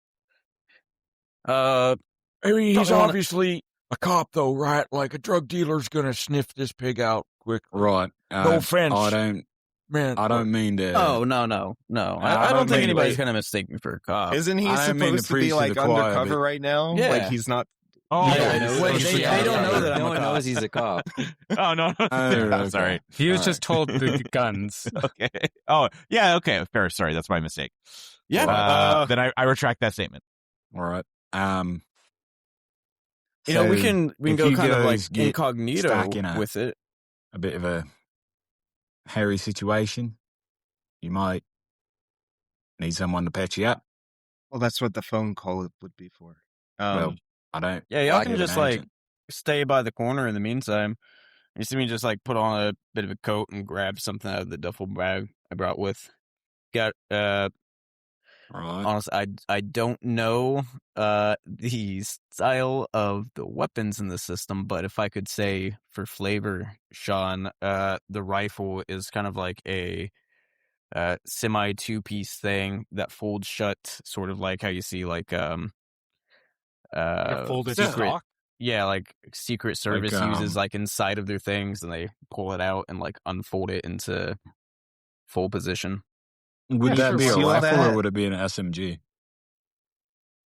I mean, he's obviously a cop, though, right? Like, a drug dealer's gonna sniff this pig out quick. Right. No offense. I don't mean to. Oh, no. I don't think anybody's going to mistake me for a cop. Isn't he supposed to be, like, undercover right now? Yeah. Like, he's not... Oh, yeah, they don't know that I'm a cop. No one knows he's a cop. Oh, no. Okay. Sorry. He was just told the guns. Okay. Oh, yeah, okay. Fair. Sorry, that's my mistake. Yeah. Then I retract that statement. All right. We can go kind of like incognito with it. A bit of a hairy situation. You might need someone to patch you up. Well, that's what the phone call would be for. Well, I don't. Yeah, y'all can just like stay by the corner in the meantime. You see me just like put on a bit of a coat and grab something out of the duffel bag I brought with. Got Right. honestly, I don't know the style of the weapons in the system, but if I could say for flavor, Sean, the rifle is kind of like a semi 2-piece thing that folds shut, sort of like how you see like Like a folded secret, stock? yeah, like Secret Service Like, uses like inside of their things, and they pull it out and like unfold it into full position. Would Yeah, that sure, be a why not? rifle or would it be an SMG?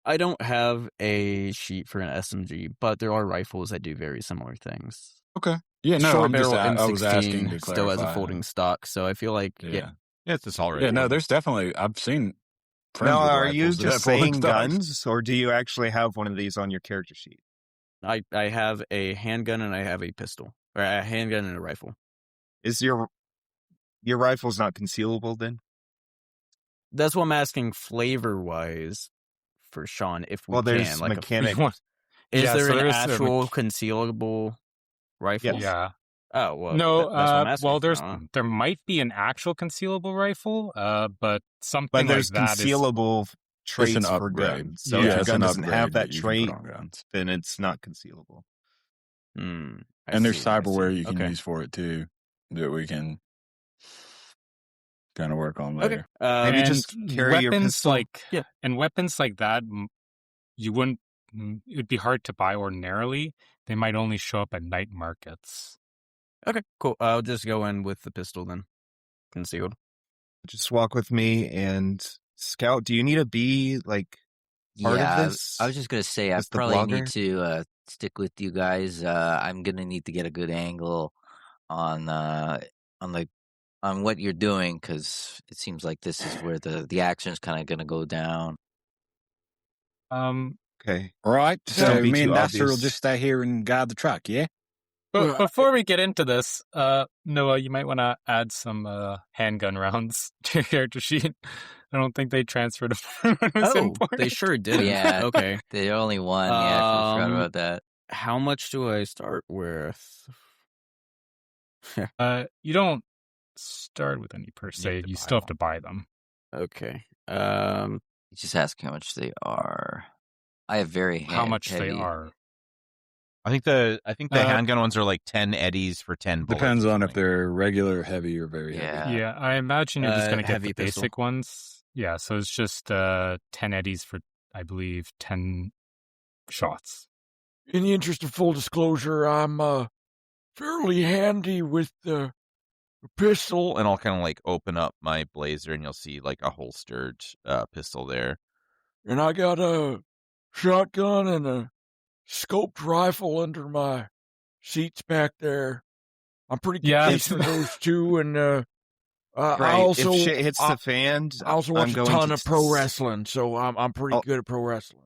I don't have a sheet for an SMG, but there are rifles that do very similar things. Okay. Yeah, no, Short I'm just, barrel I was asking M16 to still has a clarify. folding stock, so I feel like Yeah. Yeah, it's assault Yeah, rifle. no, there's definitely, I've seen friends Now, with are you rifles that have just folding saying stocks. guns, or do you actually have one of these on your character sheet? I have a handgun and I have a pistol, or a handgun and a rifle. Is your rifle's not concealable then? That's what I'm asking flavor-wise for Sean, if we Well, there's can. Like, mechanic. is Yeah, there so an there's actual concealable rifle? Yes. Yeah. Oh, well, No, that's what I'm asking. well, there might be an actual concealable rifle, but something But there's like that is concealable traits an for upgrade. guns. So Yeah, if your it's gun an doesn't have upgrade that that you can put trait, on guns. then it's not concealable. And there's cyberware you can Okay. use for it too that we can kind of work on Okay. later. Maybe and just carry your weapons pistol. and weapons like that, you wouldn't. It'd be hard to buy ordinarily. They might only show up at night markets. Okay, cool. I'll just go in with the pistol then, concealed. Just walk with me and Scout. Do you need to be like part Yeah, of this? I was just gonna say I as the probably need blogger? to stick with you guys. I'm gonna need to get a good angle on what you're doing, because it seems like this is where the action's kind of gonna go down. Okay. All right. Just So don't be me and too Dasher will obvious. just stay here and guide the truck, yeah? But before we get into this, Noah, you might want to add some handgun rounds to your character sheet. I don't think they transferred them. They sure did. Yeah. Okay. The only one, yeah, I forgot Um, about that. How much do I start with? You don't start with any per se. to You buy still have one. to buy them. Okay. He's just asking how much they are. I have very How much heavy. they are. I think the Uh, handgun ones are like 10 eddies for 10 bullets. Depends or on if something. they're regular, heavy, or very Yeah. heavy. Yeah, I imagine you're just going to get heavy the pistol. basic ones. Yeah, so it's just 10 eddies for, I believe, 10 shots. In the interest of full disclosure, I'm fairly handy with the pistol. And I'll kind of like open up my blazer and you'll see like a holstered pistol there. And I got a shotgun and a scoped rifle under my seats back there. I'm pretty good Yeah. for those two. And I Great. also if shit hits the fan, I also I'm watch a going ton to of pro wrestling, so I'm pretty I'll- good at pro wrestling.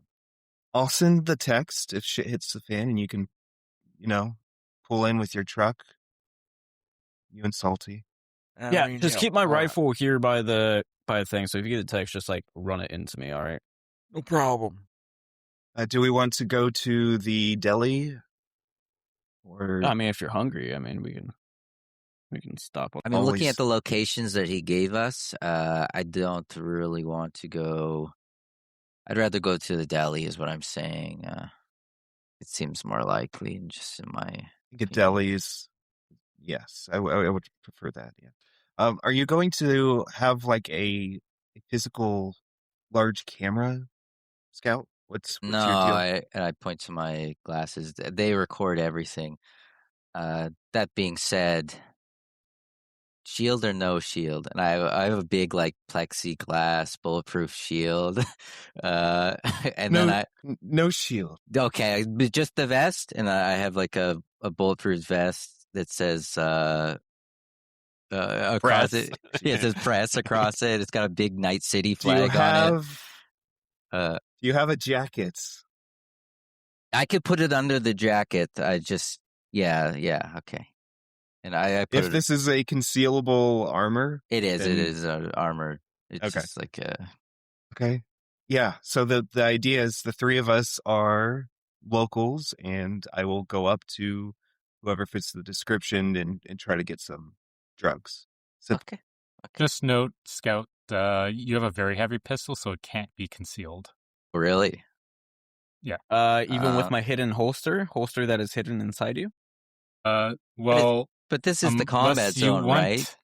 I'll send the text if shit hits the fan, and you can, pull in with your truck. You and Salty. Yeah, just keep my all right. rifle here by the thing. So if you get a text, just like run it into me. All right. No problem. Do we want to go to the deli? Or I mean, if you're hungry, I mean, we can stop. I mean, looking Always- at the locations that he gave us, I don't really want to go. I'd rather go to the deli, is what I'm saying. It seems more likely, and just in my get delis? Yes, I would prefer that. Yeah. Are you going to have like a physical large camera, Scout? What's No, your deal? I point to my glasses. They record everything. That being said, shield or no shield, and I have a big like plexiglass bulletproof shield, and no, then no shield. okay, but just the vest, and I have like a bulletproof vest that says across Press. it. Yeah, it says press across it. It's got a big Night City Do you flag on it. have? Do you have a jacket? I could put it under the jacket. Yeah, okay. And I put If this is a concealable armor, it then- is armored. It's Okay. just like okay, yeah. So the idea is the three of us are locals, and I will go up to whoever fits the description and try to get some drugs. So okay. Just note, Scout, you have a very heavy pistol, so it can't be concealed. Really? Even with Uh, my hidden holster that is hidden inside you. Well, But this is the unless combat you zone, want- right?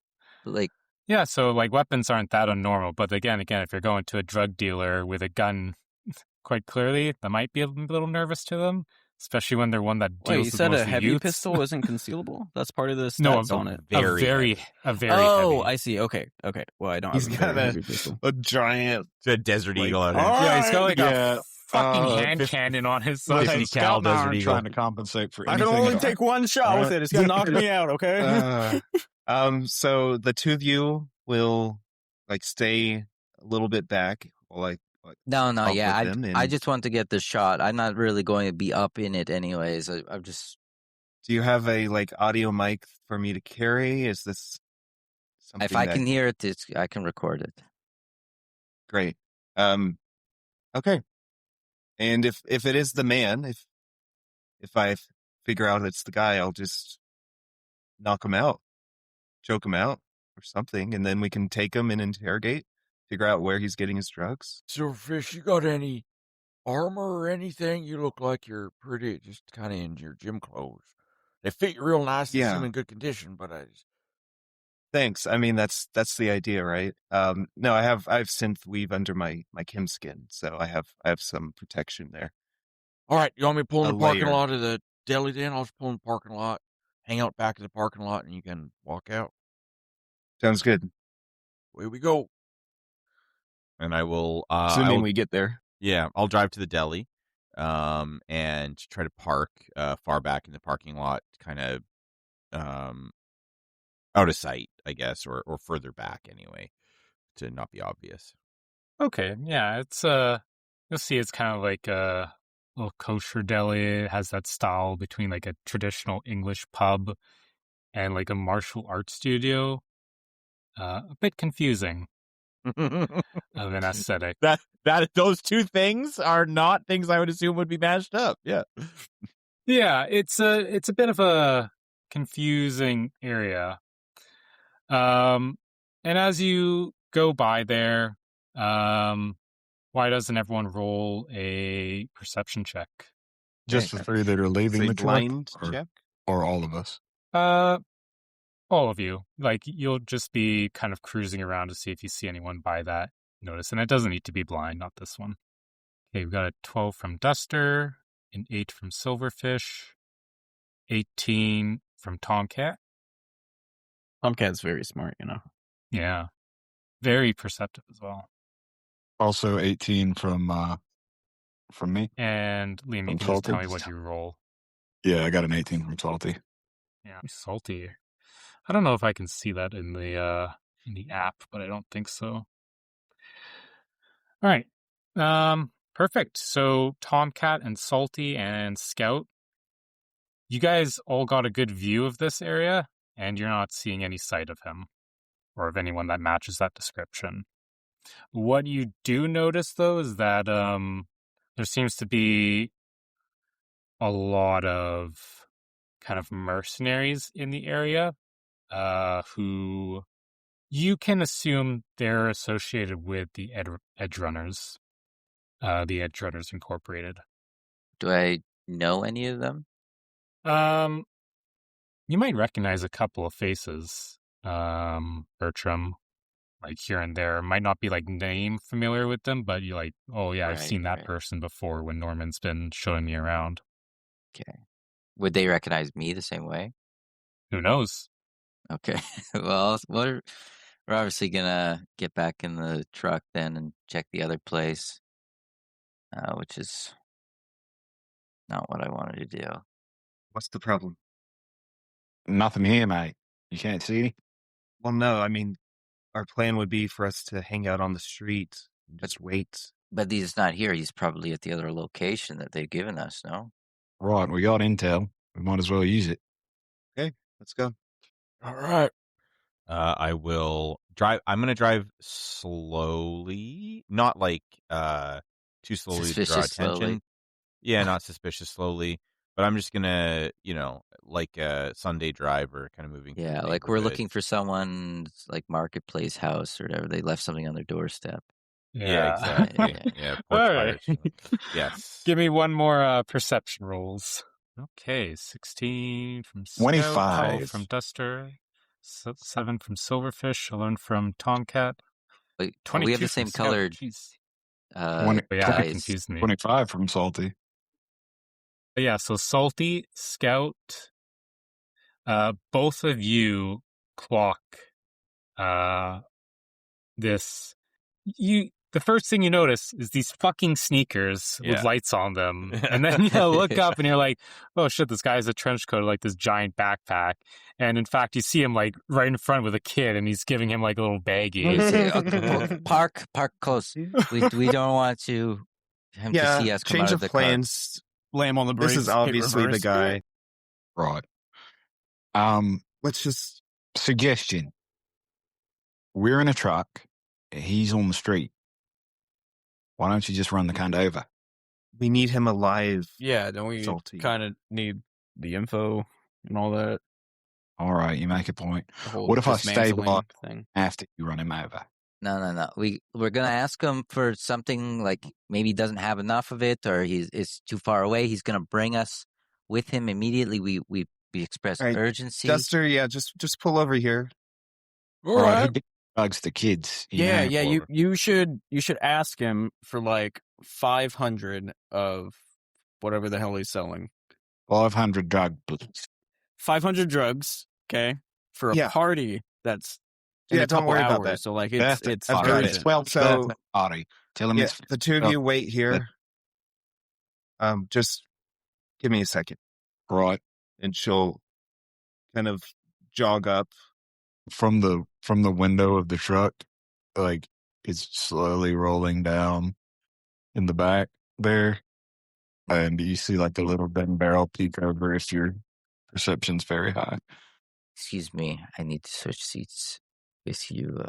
Like, Yeah, so like weapons aren't that unnormal, but again, if you're going to a drug dealer with a gun, quite clearly, that might be a little nervous to them, especially when they're one that deals Wait, you with said a mostly heavy youths. pistol isn't concealable? That's part of the stats No, on it. a very Oh, heavy. I see. Okay. Well, I don't He's have a got very heavy pistol. a giant a Desert like, Eagle out here. Yeah, he's got like Yeah, a fucking hand 50 cannon on his side. Fifty Scout cal and I Desert aren't Eagle. trying to compensate for I anything. can only at all. take one shot with it. It's gonna knock me out. Okay. So the two of you will like stay a little bit back while I No, talk yeah. with them, I and just want to get the shot. I'm not really going to be up in it anyways. I'm just. do you have a like audio mic for me to carry? Is this something If I that- can hear it, I can record it. Great. Okay. And if it is the man, if I figure out it's the guy, I'll just knock him out, choke him out, or something, and then we can take him and interrogate, figure out where he's getting his drugs. Silverfish, you got any armor or anything? You look like you're pretty, just kind of in your gym clothes. They fit you real nice. They Yeah. seem in good condition, but Thanks. I mean, that's the idea, right? No, I have synth weave under my chem skin, so I have some protection there. all right. You want me to pull in A the parking layer. lot of the deli? Then I'll just pull in the parking lot, hang out back of the parking lot, and you can walk out. Sounds good. Away we go. And I will. Assuming we get there. Yeah, I'll drive to the deli, and try to park far back in the parking lot, kind of out of sight, I guess, or further back anyway, to not be obvious. Okay, yeah, it's you'll see it's kind of like a little kosher deli. It has that style between like a traditional English pub and like a martial arts studio. A bit confusing of an aesthetic. That those two things are not things I would assume would be mashed up. Yeah. Yeah, it's a bit of a confusing area. And as you go by there, why doesn't everyone roll a perception check? Just the three that are leaving Say the truck, blind check. or all of us. All of you. Like, you'll just be kind of cruising around to see if you see anyone by that notice, and it doesn't need to be blind, not this one. Okay, we've got a 12 from Duster, an 8 from Silverfish, 18 from Tomcat. Tomcat's very smart, you know. Yeah. Very perceptive as well. Also 18 from me. And Liam, you From can just tell me Salty? what you roll. Yeah, I got an 18 from Salty. Yeah, salty. I don't know if I can see that in the app, but I don't think so. All right. Perfect. So Tomcat and Salty and Scout, you guys all got a good view of this area, and you're not seeing any sight of him or of anyone that matches that description. What you do notice, though, is that there seems to be a lot of kind of mercenaries in the area who you can assume they're associated with the edgerunners, the Edgerunners Incorporated. Do I know any of them? You might recognize a couple of faces, Bertram, like here and there. Might not be like name familiar with them, but you're like, oh yeah, I've seen that person before when Norman's been showing me around. Okay. Would they recognize me the same way? Who knows? Okay. Well, we're obviously gonna get back in the truck then and check the other place, which is not what I wanted to do. What's the problem? Nothing here, mate. You can't see any? Well, no, I mean, our plan would be for us to hang out on the street and just wait. But he's not here. He's probably at the other location that they've given us, no? Right, we got intel. We might as well use it. Okay, let's go. All right. I will drive. I'm going to drive slowly, not like too slowly to draw Suspicious attention. slowly. Yeah, not suspicious slowly. But I'm just gonna, like a Sunday driver, kind of moving. through Yeah, the like we're neighborhood. looking for someone's like marketplace house or whatever. They left something on their doorstep. Yeah, exactly. Yeah, porch All fires. right. Yes. Give me one more perception rolls. Okay, 16 from Scout, 25. 12 from Duster, 7 from Silverfish. I learned from Tomcat. Wait, 22 we have the from same Scout. colored Jeez. 20, Yeah, that guys. confused me. 25 from Salty. But yeah, so Salty, Scout, both of you clock this. The first thing you notice is these fucking sneakers with lights on them. And then you look up and you're like, oh shit, this guy has a trench coat, like this giant backpack. And in fact, you see him like right in front with a kid and he's giving him like a little baggie. Park close. We don't want him to see us come change out of the plans. Lamb on the brakes. This is obviously the guy. Right. Let's just... Suggestion. We're in a truck. He's on the street. Why don't you just run the kind over? We need him alive. Yeah, don't we kind of need the info and all that? All right, you make a point. What if I stabilize after you run him over? No. We're gonna ask him for something like maybe he doesn't have enough of it or it's too far away. He's gonna bring us with him immediately. We express urgency. Duster, just pull over here. All right. Who bugs the kids? Yeah. You should ask him for like 500 of whatever the hell he's selling. 500 drug bullets. 500 drugs, okay, for a party that's in a don't couple worry hours. about that. So like it's I've got it. Well, So party. Tell him it's the two of you wait here. Just give me a second. Right. And she'll kind of jog up from the window of the truck, like it's slowly rolling down in the back there, and you see like a little gun barrel peek over if your perception's very high. Excuse me, I need to switch seats with you.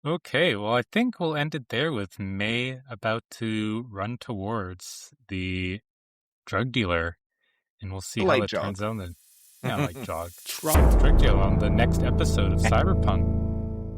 Okay, well, I think we'll end it there with May about to run towards the drug dealer, and we'll see how it turns out. Yeah, like jog. Drug dealer on the next episode of Cyberpunk.